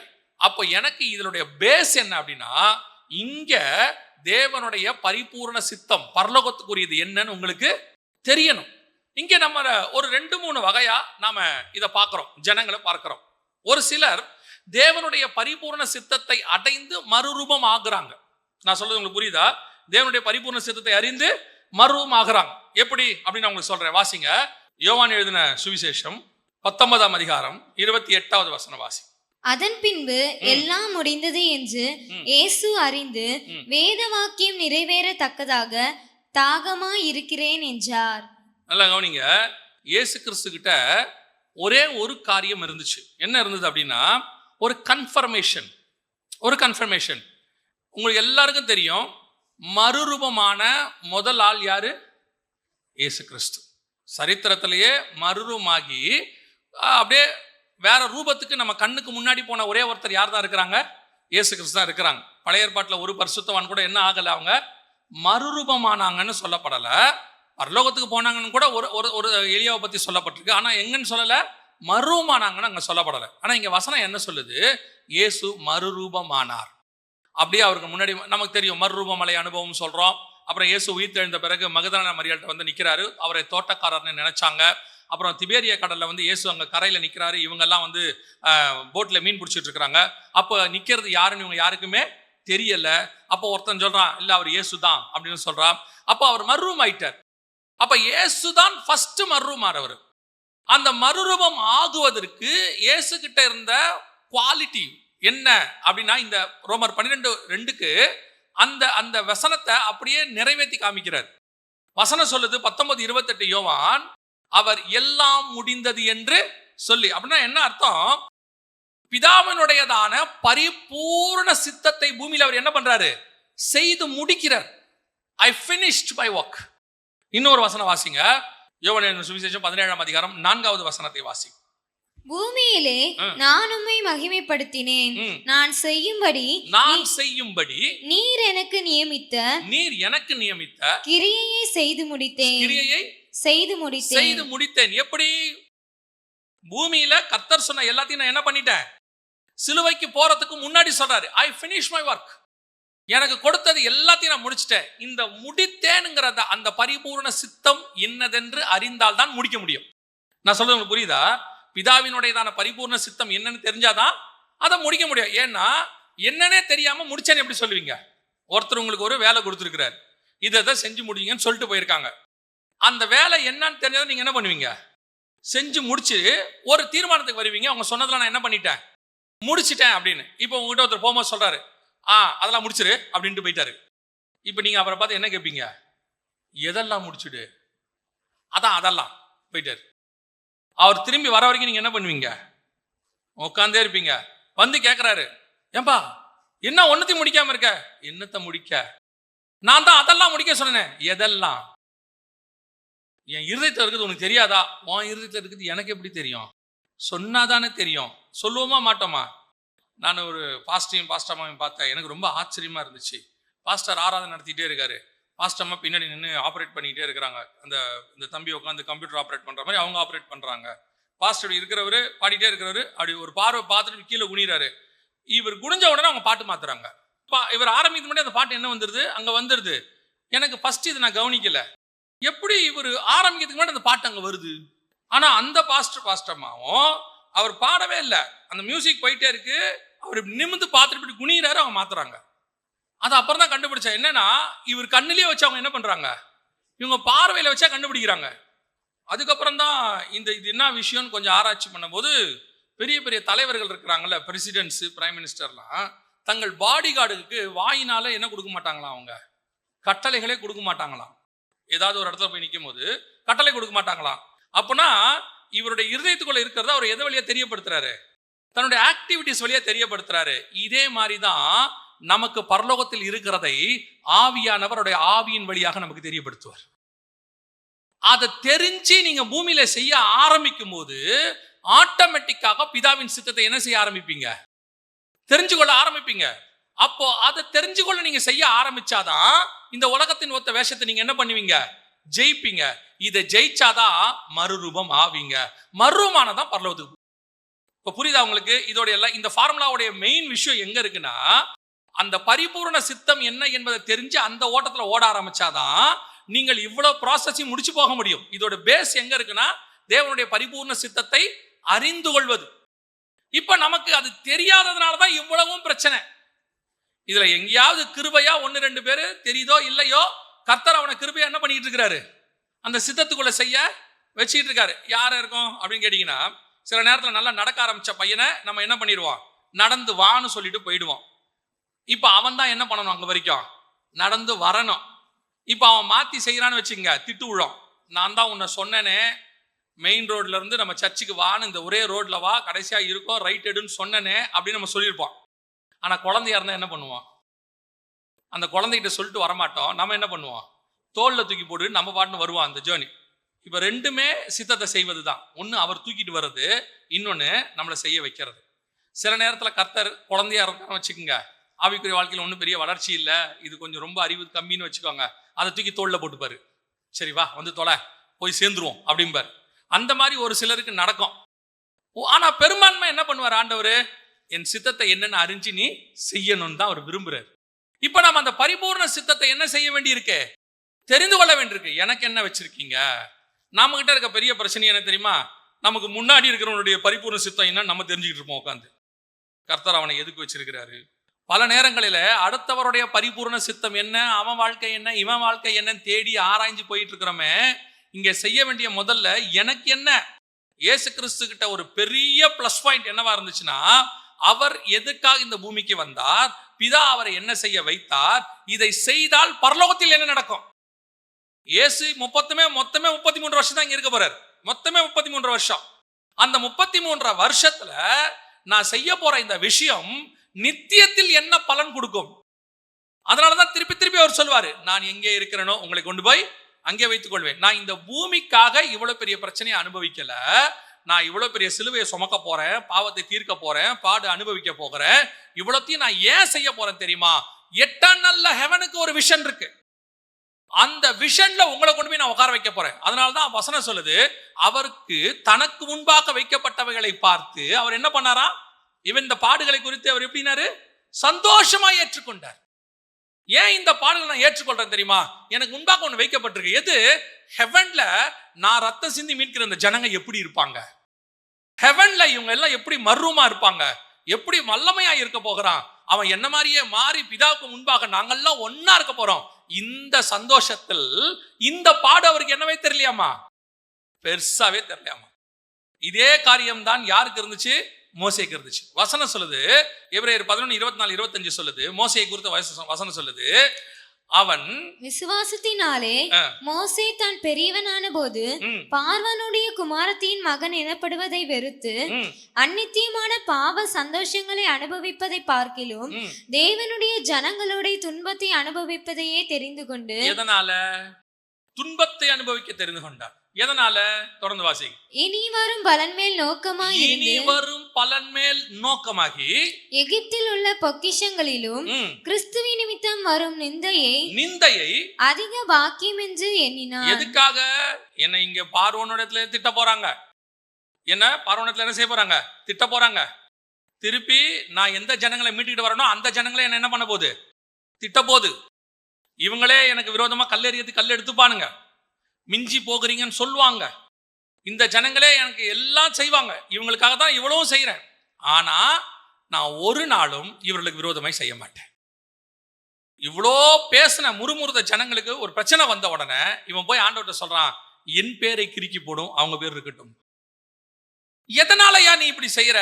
அப்போ எனக்கு இதனுடைய பேஸ் என்ன அப்படின்னா, இங்க தேவனுடைய பரிபூர்ண சித்தம் பரலோகத்துக்குரியது என்னன்னு உங்களுக்கு தெரியணும். இங்க நம்ம ஒரு 2-3 வகையா நாம இதை பார்க்கிறோம், ஜனங்களை பார்க்கிறோம். ஒரு சிலர் தேவனுடைய பரிபூர்ண சித்தத்தை அடைந்து மறுரூபம் ஆகுறாங்க. நான் சொல்றது உங்களுக்கு புரியுதா? தேவனுடைய பரிபூர்ண சித்தத்தை அறிந்து மறுரூபம் ஆகுறாங்க. எப்படி அப்படின்னு உங்களுக்கு சொல்றேன், வாசிங்க. யோவான் எழுதின சுவிசேஷம் 19ஆம் அதிகாரம் 28வது வசனம் வாசி. அதன் பின்பு எல்லாம் முடிந்தது என்று இயேசு அறிந்து வேத வாக்கியம் நிறைவேறத்தக்கதாக தாகமாய் இருக்கிறேன் என்றார். நல்லா கவனிங்க. இயேசு கிறிஸ்து கிட்ட ஒரே ஒரு காரியம் இருந்துச்சு. என்ன இருந்தது அப்படின்னா, ஒரு கன்ஃபர்மேஷன். உங்களுக்கு எல்லாருக்கும் தெரியும், மறுரூபமான முதல் ஆள் யாரு? இயேசு கிறிஸ்து. சரித்திரத்திலேயே மறுரூபமாகி அப்படியே வேற ரூபத்துக்கு நம்ம கண்ணுக்கு முன்னாடி போன ஒரே ஒருத்தர் யார் தான் இருக்கிறாங்க? இயேசு கிறிஸ்து தான் இருக்கிறாங்க. பழைய ஏற்பாட்டில் ஒரு பரிசுத்தவான் கூட என்ன ஆகல, அவங்க மறுரூபமானாங்கன்னு சொல்லப்படல. பரலோகத்துக்கு போனாங்கன்னு கூட ஒரு எலியாவை பத்தி சொல்லப்பட்டிருக்கு. ஆனா எங்கன்னு சொல்லல, மறுரூபமானாங்கன்னு அங்க சொல்லப்படலை. ஆனா இங்க வசனம் என்ன சொல்லுது? இயேசு மறுரூபமானார். அப்படியே அவருக்கு முன்னாடி நமக்கு தெரியும் மறுரூபமலை அனுபவம் சொல்றோம். அப்புறம் இயேசு உயிர்த்தெழுந்த பிறகு மகதலேனா மரியாள்கிட்ட வந்து நிற்கிறாரு. அவரை தோட்டக்காரர்னு நினைச்சாங்க. அப்புறம் திபேரிய கடல்ல வந்து இயேசு அங்க கரையில நிற்கிறாரு. இவங்கெல்லாம் வந்து போட்ல மீன் பிடிச்சிட்டு இருக்கிறாங்க. அப்போ நிற்கிறது யாருன்னு இவங்க யாருக்குமே தெரியல. அப்போ ஒருத்தன் சொல்றான், இல்ல அவர் இயேசு தான் அப்படின்னு சொல்றான். அப்போ அவர் மறுரூபம் ஆயிட்டார். அப்ப இயேசு தான் ஃபர்ஸ்ட் மறுரூபமானவர். அந்த மறுரூபம் ஆகுவதற்கு இயேசு கிட்ட இருந்த குவாலிட்டி என்ன அப்படின்னா, இந்த ரோமர் 12:2க்கு அந்த வசனத்தை அப்படியே நிறைவேற்றி காமிக்கிறார். வசனம் சொல்லுது 19:28 யோவான், அவர் எல்லாம் முடிந்தது என்று சொல்லி. அப்படின்னா என்ன அர்த்தம்? பிதாவினுடையதான பரிபூர்ண சித்தத்தை பூமியில் அவர் என்ன பண்றாரு? செய்து முடிக்கிறார். ஐ finished my work. இன்னொரு வசனம் வாசிங்க. யோவான் சுவிசேஷம் 17ஆம் அதிகாரம் 4வது வசனத்தை வாசி. பூமியிலே நான் உம்மை மகிமைப்படுத்தினேன். நான் செய்யும்படி நீர் எனக்கு நியமித்த கிரியையை செய்து முடித்தேன். எப்படி? பூமியில கர்த்தர் சொன்ன எல்லாத்தையும் நான் என்ன பண்ணிட்டேன்? சிலுவைக்கு போறதுக்கு முன்னாடி சொல்றாரு, ஐ finish my work. எனக்கு கொடுத்தது எல்லாத்தையும் நான் முடிச்சிட்டேன். இந்த முடித்தேனுங்கிற அந்த பரிபூர்ண சித்தம் என்னதென்று அறிந்தால் தான் முடிக்க முடியும். நான் சொல்றது உங்களுக்கு புரியுதா? பிதாவினுடையதான பரிபூர்ண சித்தம் என்னன்னு தெரிஞ்சாதான் அதை முடிக்க முடியும். ஏன்னா என்னன்னே தெரியாம முடிச்சேன்னு எப்படி சொல்லுவீங்க? ஒருத்தர் உங்களுக்கு ஒரு வேலை கொடுத்துருக்கிறார், இதை செஞ்சு முடியுங்கன்னு சொல்லிட்டு போயிருக்காங்க. அந்த வேலை என்னன்னு தெரிஞ்சாதான் நீங்க என்ன பண்ணுவீங்க? செஞ்சு முடிச்சு ஒரு தீர்மானத்துக்கு வருவீங்க, அவங்க சொன்னதெல்லாம் நான் என்ன பண்ணிட்டேன், முடிச்சிட்டேன் அப்படின்னு. இப்போ உங்ககிட்ட ஒருத்தர் போகும்போது சொல்றாரு, அதெல்லாம் முடிச்சிரு அப்படின்ட்டு போயிட்டாரு. இப்போ நீங்க அவரை பார்த்து என்ன கேட்பீங்க? எதெல்லாம் முடிச்சுடு? அதெல்லாம் போயிட்டாரு. அவர் திரும்பி வர வரைக்கும் நீங்க என்ன பண்ணுவீங்க? உட்காந்தே இருப்பீங்க. வந்து கேட்கிறாரு, ஏம்பா என்ன ஒன்னத்தையும் முடிக்காம இருக்க? என்னத்தை முடிக்க? நான் தான் அதெல்லாம் முடிக்க சொன்னேன். எதெல்லாம்? என் இருதயத்தில் இருக்குது உனக்கு தெரியாதா? உன் இருதயத்தில் இருக்குது எனக்கு எப்படி தெரியும்? சொன்னாதானே தெரியும். சொல்லுவோமா மாட்டோமா? நான் ஒரு பாஸ்டம்மாவையும் பார்த்தேன். எனக்கு ரொம்ப ஆச்சரியமா இருந்துச்சு. பாஸ்டர் ஆராதனை நடத்திட்டே இருக்காரு. பாஸ்டம்மா பின்னாடி நின்று ஆப்ரேட் பண்ணிக்கிட்டே இருக்கிறாங்க. இந்த தம்பி உட்காந்து கம்ப்யூட்டர் ஆப்ரேட் பண்ற மாதிரி அவங்க ஆப்ரேட் பண்றாங்க. பாஸ்டர் இருக்கிறவரு பாடிட்டே இருக்கிறவரு அப்படி ஒரு பார்வை பார்த்துட்டு கீழே குனிறாரு. இவர் குனிஞ்ச உடனே அவங்க பாட்டு மாத்துறாங்க. இவர் ஆரம்பிக்க முன்னாடி அந்த பாட்டு என்ன வந்துருது? அங்க வந்துருது. எனக்கு ஃபர்ஸ்ட் இது நான் கவனிக்கல. எப்படி இவர் ஆரம்பிக்கிறதுக்கு முன்னாடி அந்த பாட்டு அங்க வருது? ஆனா அந்த பாஸ்டம்மாவும் அவர் பாடவே இல்லை. அந்த மியூசிக் போயிட்டே இருக்கு. அவர் நிமிந்து பார்த்துட்டு குனிறாரு, அவங்க மாத்துறாங்க. அது அப்புறம் தான் கண்டுபிடிச்சேன். என்னன்னா இவர் கண்ணிலேயே வச்சு அவங்க என்ன பண்றாங்க, இவங்க பார்வையில வச்சா கண்டுபிடிக்கிறாங்க. அதுக்கப்புறம் தான் இது என்ன விஷயம்னு கொஞ்சம் ஆராய்ச்சி பண்ணும்போது, பெரிய பெரிய தலைவர்கள் இருக்கிறாங்கல்ல, பிரசிடென்ட்ஸ், பிரைம் மினிஸ்டர்லாம் தங்கள் பாடி கார்டுக்கு வாயினால என்ன கொடுக்க மாட்டாங்களாம், அவங்க கட்டளைகளே கொடுக்க மாட்டாங்களாம். ஏதாவது ஒரு இடத்துல போய் நிற்கும் போது கட்டளை கொடுக்க மாட்டாங்களாம். அப்பனா இவருடைய இருதயத்துக்குள்ள இருக்கிறத அவர் எதை வழியா தெரியப்படுத்துறாரு, தன்னுடைய ஆக்டிவிட்டிஸ் வழியா தெரியப்படுத்துறாரு. இதே மாதிரி தான் நமக்கு பரலோகத்தில் இருக்கிறதை ஆவியானவருடைய ஆவியின் வழியாக நமக்கு தெரியப்படுத்துவார். அதை தெரிஞ்சு நீங்க பூமியில செய்ய ஆரம்பிக்கும் போது ஆட்டோமேட்டிக்காக பிதாவின் சித்தத்தை என்ன செய்ய ஆரம்பிப்பீங்க, தெரிஞ்சுக்கொள்ள ஆரம்பிப்பீங்க. அப்போ அதை தெரிஞ்சுக்கொள்ள நீங்க செய்ய ஆரம்பிச்சாதான் இந்த உலகத்தின் ஒத்த வேஷத்தை நீங்க என்ன பண்ணுவீங்க, ஜெயிப்பீங்க. இதை ஜெயிச்சாதான் மறுரூபம் ஆவீங்க. மறுரூபமானதான் பரலோகத்துக்கு. இப்ப புரியுதா உங்களுக்கு? இதோட எல்லாம் இந்த ஃபார்முலாவுடைய மெயின் விஷயம் எங்க இருக்குன்னா, அந்த பரிபூர்ண சித்தம் என்ன என்பதை தெரிஞ்சு அந்த ஓட்டத்துல ஓட ஆரம்பிச்சாதான் நீங்கள் இவ்வளவு ப்ராசஸையும் முடிச்சு போக முடியும். இதோட பேஸ் எங்க இருக்குன்னா, தேவனுடைய பரிபூர்ண சித்தத்தை அறிந்து கொள்வது. இப்ப நமக்கு அது தெரியாததுனாலதான் இவ்வளவும் பிரச்சனை. இதுல எங்கேயாவது கிருபையா ஒன்னு ரெண்டு பேரு தெரியுதோ இல்லையோ, கர்த்தர் அவனை கிருபையா என்ன பண்ணிட்டு இருக்காரு, அந்த சித்தத்துக்குள்ள செய்ய வச்சுக்கிட்டு இருக்காரு. யார இருக்கும் அப்படின்னு கேட்டீங்கன்னா, சில நேரத்துல நல்லா நடக்க ஆரம்பிச்ச பையனை நம்ம என்ன பண்ணிடுவோம், நடந்து வான்னு சொல்லிட்டு போயிடுவோம். இப்ப அவன் தான் என்ன பண்ணணும், அங்க வரைக்கும் நடந்து வரணும். இப்ப அவன் மாத்தி செய்யறான்னு வச்சுங்க, திட்டு விழும். நான் தான் உன்னை சொன்னேனே, மெயின் ரோட்ல இருந்து நம்ம சர்ச்சுக்கு வான்னு, இந்த ஒரே ரோட்ல வா, கடைசியா இருக்கும் ரைட் எடுன்னு சொன்னனே அப்படின்னு நம்ம சொல்லியிருப்போம். ஆனா குழந்தையா இருந்தா என்ன பண்ணுவோம், அந்த குழந்தைகிட்ட சொல்லிட்டு வரமாட்டோம். நம்ம என்ன பண்ணுவோம், தோல்ல தூக்கி போட்டு நம்ம பாட்டுன்னு வருவோம் அந்த ஜேர்னி. இப்ப ரெண்டுமே சித்தத்தை செய்வது தான். ஒன்னு அவர் தூக்கிட்டு வர்றது, இன்னொன்னு நம்மளை செய்ய வைக்கிறது. சில நேரத்துல கர்த்தர் குழந்தையா இருக்கான்னு வச்சுக்கோங்க, ஆவிக்குரிய வாழ்க்கையில் ஒன்றும் பெரிய வளர்ச்சி இல்லை, இது கொஞ்சம் ரொம்ப அறிவு கம்மின்னு வச்சுக்கோங்க, அதை தூக்கி தோல்ல போட்டுப்பாரு. சரி வா வந்து தொலை, போய் சேர்ந்துருவோம் அப்படிம்பாரு. அந்த மாதிரி ஒரு சிலருக்கு நடக்கும். ஆனா பெரும்பான்மை என்ன பண்ணுவார் ஆண்டவர், என் சித்தத்தை என்னன்னு அறிஞ்சு நீ செய்யணும்னு தான் அவர் விரும்புறாரு. இப்ப நம்ம அந்த பரிபூர்ண சித்தத்தை என்ன செய்ய வேண்டி இருக்கு, தெரிந்து கொள்ள வேண்டியிருக்கு. எனக்கு என்ன வச்சிருக்கீங்க, நாம கிட்ட இருக்க பெரிய பிரச்சனை என்ன தெரியுமா, நமக்கு முன்னாடி இருக்கிறவனுடைய பரிபூர்ண சித்தம் என்ன நம்ம தெரிஞ்சுக்கிட்டு இருப்போம் உட்காந்து. கர்த்தர் அவனை எதுக்கு வச்சிருக்கிறாரு. பல நேரங்களில அடுத்தவருடைய பரிபூர்ண சித்தம் என்ன, அவன் வாழ்க்கை என்ன, இவன் வாழ்க்கை என்னன்னு தேடி ஆராய்ஞ்சு போயிட்டு இருக்கிறோமே. இங்க செய்ய வேண்டிய முதல்ல எனக்கு என்ன, இயேசு கிறிஸ்து கிட்ட ஒரு பெரிய பிளஸ் பாயிண்ட் என்னவா இருந்துச்சுன்னா, அவர் எதுக்காக இந்த பூமிக்கு வந்தார், பிதா அவரை என்ன செய்ய வைத்தார், இதை செய்தால் பரலோகத்தில் என்ன நடக்கும். இயேசு மொத்தமே 33 வருஷம் தான் இங்க இருக்க போறாரு. மொத்தமே 33 வருஷம். அந்த 33 வருஷத்துல நான் செய்ய போற இந்த விஷயம் நித்தியத்தில் என்ன பலன் கொடுக்கும். அதனாலதான் திருப்பி திருப்பி அவர் சொல்வாரு, நான் எங்கே இருக்கிறேனோ உங்களை கொண்டு போய் அங்கே வைத்துக் கொள்வேன். நான் இந்த பூமிக்காக இவ்வளவு பெரிய பிரச்சனையை அனுபவிக்கல, நான் இவ்வளவு பெரிய சிலுவையை சுமக்க போறேன், பாவத்தை தீர்க்க போறேன், பாடு அனுபவிக்க போகிறேன். இவ்வளத்தையும் நான் ஏன் செய்ய போறேன் தெரியுமா, எட்டர்னல் ஹெவனுக்கு ஒரு விஷன் இருக்கு. அந்த விஷன்ல உங்களை கொண்டு போய் நான் உட்கார வைக்க போறேன். அதனாலதான் வசனம் சொல்லுது, அவருக்கு தனக்கு முன்பாக வைக்கப்பட்டவைகளை பார்த்து அவர் என்ன பண்ணாரா, இவன் இந்த பாடுகளை குறித்து அவர் எப்படினாரு, சந்தோஷமா ஏற்றுக்கொண்டார். ஏன் இந்த பாடுகளை நான் ஏற்றுக்கொள்றேன் தெரியுமா, எனக்கு முன்பாக ஒன்று வைக்கப்பட்டிருக்கு. எது, ஹெவன்ல நான் ரத்தம் சிந்தி மீட்கிற இந்த ஜனங்க எப்படி இருப்பாங்க, ஹெவன்ல இவங்க எல்லாம் எப்படி மர்ரூமா இருப்பாங்க, எப்படி வல்லமையா இருக்க போகிறான், அவன் என்ன மாதிரியே மாறி பிதாவுக்கு முன்பாக நாங்கெல்லாம் ஒன்னா இருக்க போறோம். இந்த சந்தோஷத்தில் இந்த பாடு அவருக்கு என்னவே தெரியலையாமா, பெருசாவே தெரியலையாமா. இதே காரியம் தான் யாருக்கு இருந்துச்சு, மோசேக்கு இருந்துச்சு. வசனம் சொல்லுது, எபிரேயர் 11:24-25 சொல்லுது, மோசேயை குறித்த வசனம் சொல்லுது, அவன் விசுவாசத்தினாலே மோசே தான் பெரியவனான போது பார்வனுடைய குமாரத்தின் மகன் எனப்படுவதை வெறுத்து அந்நித்தியமான பாவ சந்தோஷங்களை அனுபவிப்பதை பார்க்கிலும் தேவனுடைய ஜனங்களுடைய துன்பத்தை அனுபவிப்பதையே தெரிந்து கொண்டு. எதனால துன்பத்தை அனுபவிக்க தெரிந்து கொண்டார்? எதனால? தொடர்ந்து வாசி. இனி வரும் பலன் மேல் நோக்கமாகி எகிப்தில் உள்ள பொக்கிஷங்களிலும் கிறிஸ்துவ நிமித்தம் வரும் நிந்தையை அதிக பாக்கியம் என்று எண்ணினார். எதுக்காக? என்ன இங்க பார்வோனிடத்துல திட்ட போறாங்க, என்ன பார்வோனிடத்துல என்ன செய்ய போறாங்க, திட்ட போறாங்க. திருப்பி நான் எந்த ஜனங்களை மீட்டுக்கிட்டு வரணும், அந்த ஜனங்களை என்ன பண்ண போகுது, திட்ட போகுது. இவங்களே எனக்கு விரோதமா கல்லெறியது கல் எடுத்துப்பானுங்க, மிஞ்சி போகிறீங்கன்னு சொல்லுவாங்க. இந்த ஜனங்களே எனக்கு எல்லாம் செய்வாங்க, இவங்களுக்காக தான் இவ்வளவும் செய்யறேன். ஆனா நான் ஒரு நாளும் இவர்களுக்கு விரோதமாய் செய்ய மாட்டேன். இவ்வளோ பேசின முறுமுறுத ஜனங்களுக்கு ஒரு பிரச்சனை வந்த உடனே இவன் போய் ஆண்டவர்கிட்ட சொல்றான், என் பேரை கிறுக்கி போடும், அவங்க பேர் இருக்கட்டும். எதனாலயா நீ இப்படி செய்யற?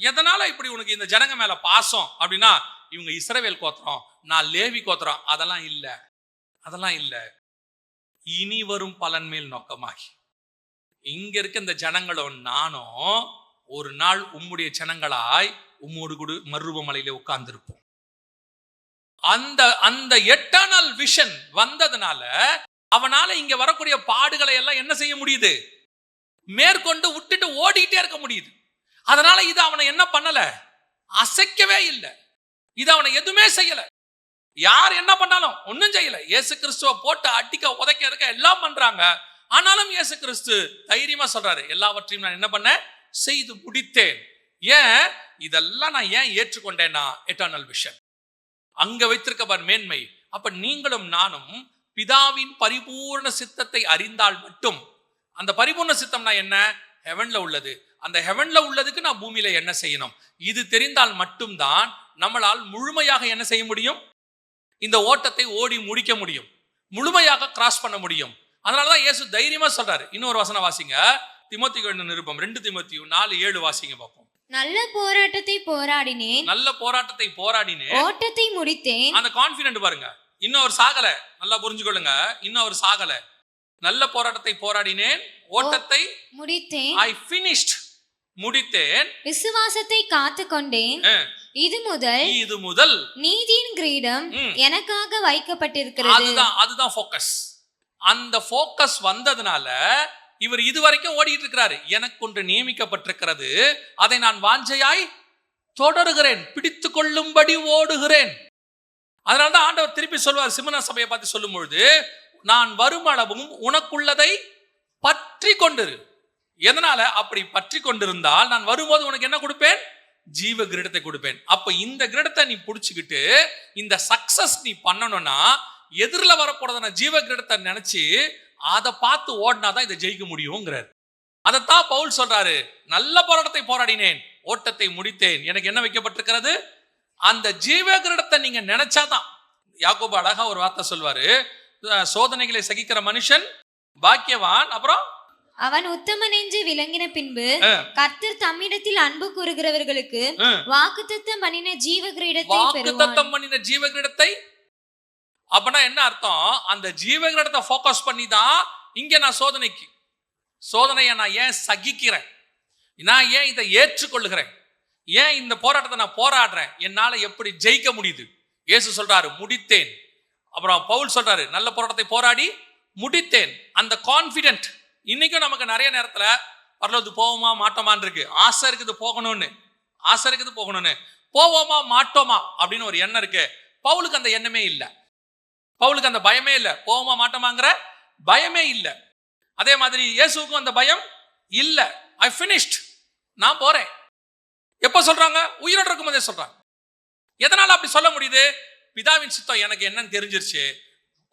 எதனால இப்படி உனக்கு இந்த ஜனங்க மேல பாசம் அப்படின்னா, இவங்க இஸ்ரவேல் கோத்திரம், நான் லேவி கோத்திரம். அதெல்லாம் இல்ல, அதெல்லாம் இல்ல. இனி வரும் பலன் மேல் நோக்கமாகி இங்க இருக்க இந்த ஜனங்களும் நானும் ஒரு நாள் உம்முடைய ஜனங்களாய் உம்மோடு கூட மருவமலையில உட்கார்ந்திருப்போம். அந்த அந்த எட்டர்னல் விஷன் வந்ததுனால அவனால இங்க வரக்கூடிய பாடுகளை எல்லாம் என்ன செய்ய முடியுது? மேற்கொண்டு விட்டுட்டு ஓடிட்டே இருக்க முடியுது. அதனால இது அவனை என்ன பண்ணல? அசைக்கவே இல்லை. இது அவனை எதுவுமே செய்யல. யார் என்ன பண்ணாலும் ஒன்னும் செய்யல. இயேசு கிறிஸ்துவ போட்டு அடிக்க உதைக்க இருக்க எல்லாம் பண்றாங்க. ஆனாலும் இயேசு கிறிஸ்து தைரியமா சொல்றாரு, எல்லாவற்றையும் நான் என்ன பண்ண செய்து முடித்தேன். ஏன் இதெல்லாம் நான் ஏன் ஏற்றுக்கொண்டேன்னா, எட்டர்னல் விஷன் அங்க வைத்திருக்க மேன்மை. அப்ப நீங்களும் நானும் பிதாவின் பரிபூர்ண சித்தத்தை அறிந்தால் மட்டும், அந்த பரிபூர்ண சித்தம்னா என்ன? ஹெவன்ல உள்ளது. அந்த ஹெவன்ல உள்ளதுக்கு நான் பூமியில என்ன செய்யணும், இது தெரிந்தால் மட்டும்தான் நம்மளால் முழுமையாக என்ன செய்ய முடியும்? இந்த ஓட்டத்தை ஓடி முடிக்க முடியும், முழுமையாக கிராஸ் பண்ண முடியும். அதனாலதான் இயேசு தைரியமா சொல்றாரு. இன்னொரு வசனம் வாசிங்க, தீமோத்தேயு நிருபம் 2 தீமோத்தேயு 4:7 வாசிங்க பார்ப்போம். நல்ல போராட்டத்தை போராடினேன், நல்ல போராட்டத்தை போராடினேன், ஓட்டத்தை முடித்தேன். அந்த கான்ஃபிடென்ட் பாருங்க. இன்னும் அவர் சாகல, நல்லா புரிஞ்சுக்கொள்ளுங்க. இன்னும் அவர் சாகல. நல்ல போராட்டத்தை போராடினேன், ஓட்டத்தை முடித்தேன், ஐ finished, முடித்தேன், விசுவாசத்தை காத்து கொண்டேன். இது முதல் நீதியின் கிரீடம் எனக்காக வைக்கப்பட்டிருக்கிறது. அதுதான் ஃபோக்கஸ். அந்த ஃபோக்கஸ் வந்ததுனால இவர் இதுவரைக்கும் ஓடிட்டு இருக்கிறாரு. எனக்கு ஒன்று நியமிக்கப்பட்டிருக்கிறது, அதை நான் வாஞ்சையாய் தொடருகிறேன், பிடித்து கொள்ளும்படி ஓடுகிறேன். அதனால்தான் ஆண்டவர் திருப்பி சொல்வார், சிமனா சபையை பார்த்து சொல்லும் பொழுது, நான் வரும் அளவும் உனக்குள்ளதை பற்றி கொண்டிரு. எதனால? அப்படி பற்றி கொண்டிருந்தால் நான் வரும்போது உனக்கு என்ன கொடுப்பேன்? ஜீவ கிரீடத்தை கொடுப்பேன். அப்ப இந்த கிரீடத்தை நீ புடிச்சுக்கிட்டு இந்த சக்சஸ் நீ பண்ணணும்னா, எதிரில் வரப்போறதான ஜீவ கிரீடத்தை நினைச்சு அதை பார்த்து ஓடினாதான் இதை ஜெயிக்க முடியுங்கிறார். அதைத்தான் பவுல் சொல்றாரு, நல்ல போராட்டத்தை போராடினேன், ஓட்டத்தை முடித்தேன், எனக்கு என்ன வைக்கப்பட்டிருக்கிறது? அந்த ஜீவ கிரீடத்தை நீங்க நினைச்சாதான். யாக்கோபு அழகா ஒரு வார்த்தை சொல்வாரு, சோதனைகளை சகிக்கிற மனுஷன் பாக்கியவான், அப்புறம் அவன் உத்தமன் என்று விளங்கின பின்பு கர்த்தர் தம்மிடத்தில் அன்பு கூறுகிறவர்களுக்கு வாக்குத்தத்தம் பண்ணின ஜீவ கிரீடத்தை பெறுவான். வாக்குத்தத்தம் பண்ணின ஜீவ கிரீடத்தை. அப்பனா என்ன அர்த்தம்? அந்த ஜீவ கிரீடத்தை ஃபோக்கஸ் பண்ணி தான் இங்க நான் சோதனையை நான் ஏன் சகிக்கிறேன், நான் ஏன் இதை ஏற்றுக்கொள்ளுகிறேன், ஏன் இந்த போராட்டத்தை நான் போராடுறேன், என்னால எப்படி ஜெயிக்க முடியுது? இயேசு சொல்றாரு முடித்தேன். அப்புறம் பவுல் சொல்றாரு நல்ல போராட்டத்தை போராடி முடித்தேன். அந்த கான்ஃபிடென்ட் இன்னைக்கும் நமக்கு நிறைய நேரத்துல பரலோகத்துக்கு போவோமா மாட்டோமான்னு இருக்கு. ஆசை இருக்குது போகணும்னு, போவோமா மாட்டோமா அப்படின்னு ஒரு எண்ணம் இருக்கு. பவுலுக்கு அந்த எண்ணமே இல்லை, பவுலுக்கு அந்த பயமே இல்லை, போவோமா மாட்டோமாங்கிற பயமே இல்லை. அதே மாதிரி இயேசுவுக்கும் அந்த பயம் இல்லை. ஐ finished, நான் போறேன். எப்ப சொல்றாங்க? உயிரோடு இருக்கும் போதே சொல்றாங்க. எதனால அப்படி சொல்ல முடியுது? பிதாவின் சித்தம் எனக்கு என்னன்னு தெரிஞ்சிருச்சு,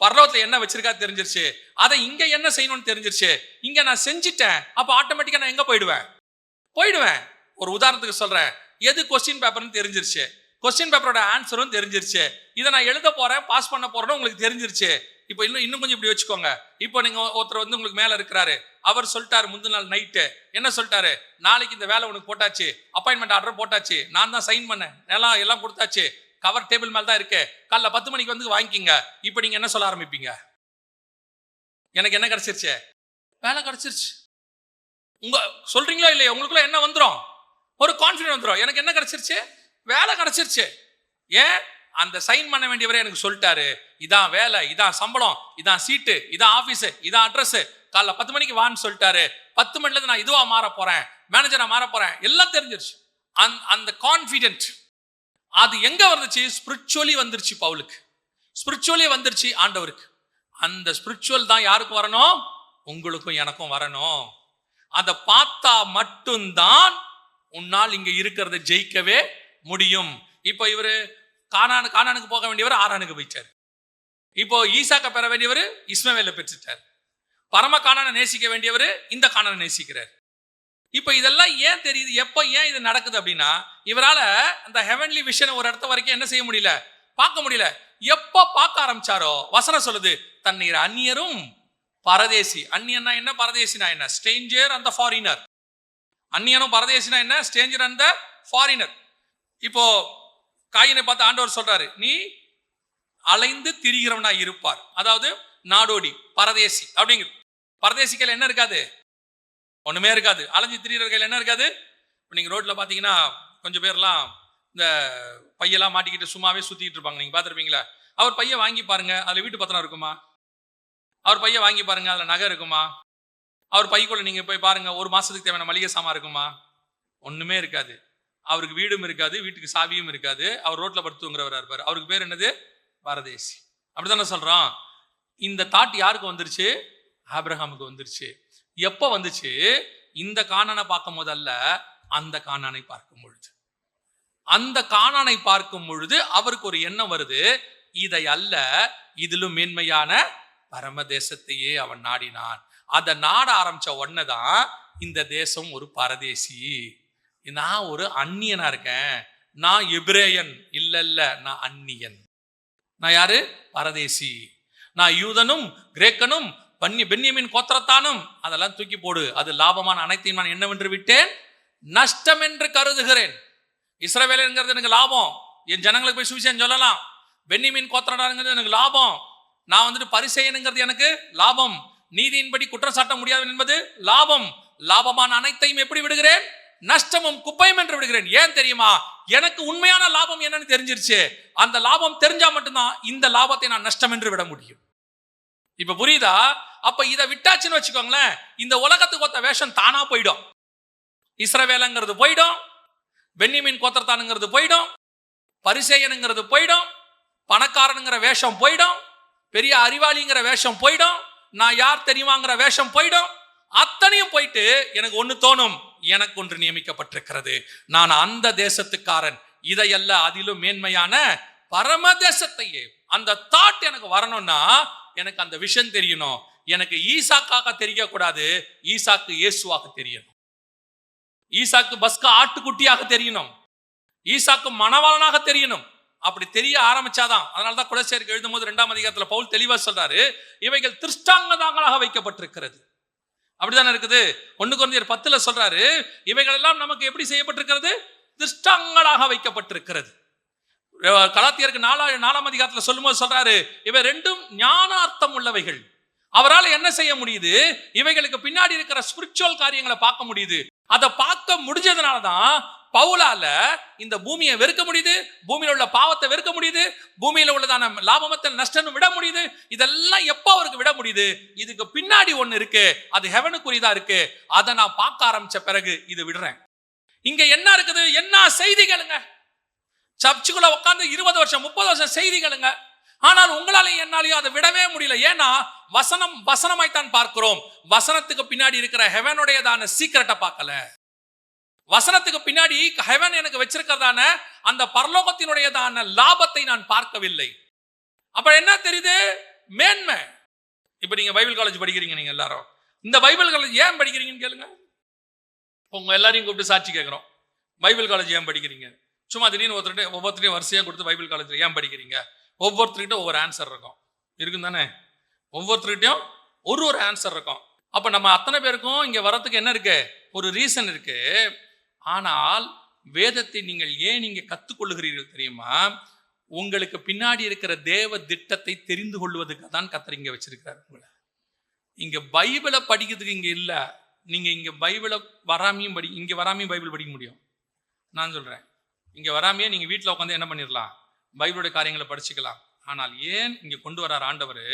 பரலோகத்துல என்ன வச்சிருக்கா தெரிஞ்சிருச்சு, அதை இங்க என்ன செய்யணும்னு தெரிஞ்சிருச்சு, இங்க நான் செஞ்சிட்டேன். அப்ப ஆட்டோமேட்டிக்கா நான் எங்க போயிடுவேன். ஒரு உதாரணத்துக்கு சொல்றேன், எது கொஸ்டின் பேப்பர்னு தெரிஞ்சிருச்சு, கொஸ்டின் பேப்பரோட ஆன்சரும் தெரிஞ்சிருச்சு, இதை நான் எழுத போறேன், பாஸ் பண்ண போறேன்னு உங்களுக்கு தெரிஞ்சிருச்சு. இப்போ இன்னும் கொஞ்சம் இப்படி வச்சுக்கோங்க. இப்போ நீங்க ஒருத்தர் வந்து உங்களுக்கு மேல இருக்கிறாரு, அவர் சொல்லிட்டாரு முந்தின நாள் நைட்டு என்ன சொல்லிட்டாரு, நாளைக்கு இந்த வேலை உனக்கு போட்டாச்சு, அப்பாயின்மெண்ட் ஆர்டர் போட்டாச்சு, நான் தான் சைன் பண்ணேன், எல்லாம் கொடுத்தாச்சு, கவர் டேபிள் மேல தான் இருக்கு, காலைல 10 மணிக்கு வந்து வாங்கிக்கிங்க. இப்போ நீங்க என்ன சொல்ல ஆரம்பிப்பீங்க? எனக்கு என்ன கிடைச்சிருச்சு? வேலை கிடைச்சிருச்சு. உங்க சொல்றீங்களோ இல்லையா, உங்களுக்குள்ள என்ன வந்துடும்? ஒரு கான்ஃபிடன்ஸ் வந்துடும். எனக்கு என்ன கிடைச்சிருச்சு? வேலை கிடைச்சிருச்சு. ஏன்? அந்த சைன் பண்ண வேண்டியவரே எனக்கு சொல்லிட்டாரு, இதான் வேலை, இதான் சம்பளம், இதான் சீட்டு, இதான் ஆபீஸ், இதான் அட்ரஸ், காலைல 10 மணிக்கு வான்னு சொல்லிட்டாரு. 10 மணில இருந்து நான் இதுவா மாற போறேன், மேனேஜரா மாற போறேன், எல்லாம் தெரிஞ்சிருச்சு. அந்த கான்ஃபிடென்ட் அது எங்க வந்துச்சு? ஸ்பிரிச்சுவலி வந்துருச்சு. பவுலுக்கு ஸ்பிரிச்சுவலி வந்துருச்சு, ஆண்டவருக்கு. அந்த ஸ்பிரிச்சுவல் தான் யாருக்கு வரணும்? உங்களுக்கும் எனக்கும் வரணும். அதை பார்த்தா மட்டும்தான் உன்னால் இங்க இருக்கிறத ஜெயிக்கவே முடியும். இப்போ இவரு கானானுக்கு போக வேண்டியவர் ஆரானுக்கு போயிட்டார். இப்போ ஈசாக்க பெற வேண்டியவர் இஸ்மவேலை பெற்றுட்டார். பரம கானானை நேசிக்க வேண்டியவர் இந்த கானானை நேசிக்கிறார். இப்போ இதெல்லாம் ஏன் தெரியுது? எப்போ ஏன் இது நடக்குது அப்படின்னா, இவரால் அந்த ஹெவன்லி விஷன் ஒரு இடத்த வரைக்கும் என்ன செய்ய முடியல, பார்க்க முடியல. எப்ப பார்க்க ஆரம்பிச்சாரோ வசனம் சொல்லுது, தண்ணீர் அந்நியரும் பரதேசி. அந்நியன்னா என்ன, பரதேசினா என்ன? ஸ்ட்ரேஞ்சர் அந்த ஃபாரினர். அந்நியனும் பரதேசினா என்ன? ஸ்ட்ரேஞ்சர் அந்த ஃபாரினர். இப்போ காயினை பார்த்து ஆண்டவர் சொல்றாரு, நீ அலைந்து திரிகிறவனா இருப்பார். அதாவது நாடோடி, பரதேசி அப்படிங்கிறது. பரதேசி கையில் என்ன இருக்காது? ஒண்ணுமே இருக்காது. அலைஞ்சு திரிகிற கையில் என்ன இருக்காது? நீங்க ரோட்ல பாத்தீங்கன்னா கொஞ்சம் பேர்லாம் இந்த பையெல்லாம் மாட்டிக்கிட்டு சும்மாவே சுத்திட்டு இருப்பாங்க, நீங்க பாத்திருப்பீங்களா? அவர் பைய வாங்கி பாருங்க, அதுல வீட்டு பத்திரம் இருக்குமா? அவர் பைய வாங்கி பாருங்க, அதுல நகை இருக்குமா? அவர் பைக்குள்ள நீங்க போய் பாருங்க, ஒரு மாசத்துக்கு தேவையான மளிகை சாமான் இருக்குமா? ஒண்ணுமே இருக்காது. அவருக்கு வீடும் இருக்காது, வீட்டுக்கு சாவியும் இருக்காது. அவர் ரோட்ல படுத்துங்கிறவரா இருப்பார். அவருக்கு பேர் என்னது? பரதேசி. அப்படித்தானே சொல்றோம். இந்த தாட் யாருக்கு வந்துருச்சு? ஆபிரகாமுக்கு வந்துருச்சு. எப்ப வந்துச்சு? இந்த கானானை பார்க்கும் போதல்ல, அந்த கானானை பார்க்கும் பொழுது. அந்த கானானை பார்க்கும் பொழுது அவருக்கு ஒரு எண்ணம் வருது, இதை அல்ல, இதிலும் மேன்மையான பரமதேசத்தையே அவன் நாடினான். அதை நாட ஆரம்பிச்ச உடனேதான் இந்த தேசம் ஒரு பரதேசி, நான் ஒரு அந்நியனா இருக்கேன், நான் எபிரேயன் இல்ல, நான் அந்நியன். நான் யாரு? பரதேசி. நான் யூதனும் கிரேக்கனும் பென்யமீன் கோத்திரத்தானும் அதெல்லாம் தூக்கி போடு, அது லாபமான அனைத்தையும் நான் என்னவென்று விட்டேன், நஷ்டம் என்று கருதுகிறேன். இஸ்ரவேலங்கிறது எனக்கு லாபம், என் ஜனங்களுக்கு போய் சுவிசேஷம் சொல்லலாம். பென்யமீன் கோத்திரங்கிறது எனக்கு லாபம். நான் வந்துட்டு பரிசேயனுங்கிறது எனக்கு லாபம். நீதியின்படி குற்றம் சாட்ட முடியாது என்பது லாபம். லாபமான அனைத்தையும் எப்படி விடுகிறேன்? நஷ்டமும் குப்பையும் என்று விடுகிறேன். ஏன் தெரியுமா? எனக்கு உண்மையான லாபம் என்னன்னு தெரிஞ்சிருச்சு. அந்த லாபம் தெரிஞ்சா மட்டும்தான் இந்த லாபத்தை நான் நஷ்டம் என்று விட முடியும். இப்ப புரியுதா? அப்ப இதை விட்டாச்சுன்னு வச்சுக்கோங்களேன், இந்த உலகத்துக்கு ஒத்த வேஷம் தானா போயிடும். இஸ்ரவேலங்கிறது போயிடும், பென்யமீன் கோத்திரத்தானுங்கிறது போயிடும், பரிசேயனுங்கிறது போயிடும், பணக்காரனுங்கிற வேஷம் போயிடும், பெரிய அறிவாளிங்கிற வேஷம் போயிடும், நான் யார் தெரியுமாங்கிற வேஷம் போயிடும். அத்தனையும் போயிட்டு எனக்கு ஒண்ணு தோணும், எனக்கு ஒன்று நியமிக்கப்பட்டிருக்கிறது, நான் அந்த தேசத்துக்காரன், இதையல்ல அதிலும் மேன்மையான பரமதேசத்தையே. அந்த தாட் எனக்கு வரணும்னா எனக்கு அந்த விஷயம் தெரியணும். எனக்கு ஈசாக்காக தெரியக்கூடாது, ஈசாக்கு இயேசுவாக தெரியணும். ஈசாக்கு பஸ்கா ஆட்டுக்குட்டியாக தெரியணும், ஈசாக்கு மணவாளனாக தெரியணும். அப்படி தெரிய ஆரம்பிச்சாதான், அதனாலதான் கொலோசியருக்கு எழுதும் போது 2ஆம் அதிகாரத்துல பவுல் தெளிவா சொல்றாரு, இவைகள் திருஷ்டாங்கங்களாக வைக்கப்பட்டிருக்கிறது. அப்படித்தானே இருக்குது. 1 கொரிந்தியர் 10ல சொல்றாரு, இவைகள் எல்லாம் நமக்கு எப்படி செய்யப்பட்டிருக்கிறது? திருஷ்டாங்கங்களாக வைக்கப்பட்டிருக்கிறது. கலாத்தியருக்கு 4ஆம் அதிகாரத்துல சொல்லும் போது சொல்றாரு, இவை ரெண்டும் ஞானார்த்தம் உள்ளவைகள். அவரால் என்ன செய்ய முடியுது? இவைகளுக்கு பின்னாடி இருக்கிற ஸ்பிரிச்சுவல் காரியங்களை பார்க்க முடியுது. அதை பார்க்க முடிஞ்சதுனாலதான் பவுலால இந்த பூமியை வெறுக்க முடியுது, பூமியில உள்ள பாவத்தை வெறுக்க முடியுது, பூமியில உள்ளதான லாபமத்தை நஷ்டம் விட முடியுது. இதெல்லாம் எப்ப அவருக்கு விட முடியுது? இதுக்கு பின்னாடி ஒண்ணு இருக்கு, அது ஹெவனுக்குரியதா இருக்கு. அதை நான் பார்க்க ஆரம்பிச்ச பிறகு இது விடுறேன். இங்க என்ன இருக்குது? என்ன செய்திகளுங்க? சர்ச்சுக்குள்ள உட்கார்ந்து 20 வருஷம் 30 வருஷம் செய்திகளுங்க. ஆனால் உங்களாலையும் என்னாலையும் அதை விடவே முடியல. ஏன்னா வசனமாய்த்தான் பார்க்கிறோம். வசனத்துக்கு பின்னாடி இருக்கிற ஹெவனுடையதான சீக்கிரட்டை பார்க்கல. வசனத்துக்கு பின்னாடி ஹெவன் எனக்கு வச்சிருக்கிறதான அந்த பரலோகத்தினுடையதான லாபத்தை நான் பார்க்கவில்லை. அப்ப என்ன தெரியுது? மேன்மை. இப்ப நீங்க பைபிள் காலேஜ் படிக்கிறீங்க, நீங்க எல்லாரும் இந்த பைபிள் காலேஜ் ஏன் படிக்கிறீங்கன்னு கேளுங்க. உங்க எல்லாரையும் கூப்பிட்டு சாட்சி கேட்கிறோம், பைபிள் காலேஜ் ஏன் படிக்கிறீங்க? சும்மா திடீர்னு ஒவ்வொருத்தரையும் வரிசையா கொடுத்து பைபிள் காலேஜ்ல ஏன் படிக்கிறீங்க? ஒவ்வொருத்தர்கிட்ட ஒவ்வொரு ஆன்சர் இருக்கும், இருக்கும் தானே? ஒவ்வொருத்தர்கிட்டையும் ஒரு ஆன்சர் இருக்கும். அப்ப நம்ம அத்தனை பேருக்கும் இங்க வரத்துக்கு என்ன இருக்கு? ஒரு ரீசன் இருக்கு. ஆனால் வேதத்தை நீங்கள் ஏன் நீங்க கத்துக்கொள்ளுகிறீர்கள் தெரியுமா? உங்களுக்கு பின்னாடி இருக்கிற தேவ திட்டத்தை தெரிந்து கொள்வதற்கு தான் கர்த்தர் இங்க வச்சிருக்கிறார் உங்களை. இங்க பைபிளை படிக்கிறதுக்கு இங்க இல்ல. நீங்க இங்க பைபிளை வராமையும் இங்க வராமையும் பைபிள் படிக்க முடியும். நான் சொல்றேன், இங்க வராமையே நீங்க வீட்டுல உட்காந்து என்ன பண்ணிடலாம்? பைபிளுடைய காரியங்களை படிச்சுக்கலாம். ஆனால் ஏன் இங்க கொண்டு வரார் ஆண்டவர்?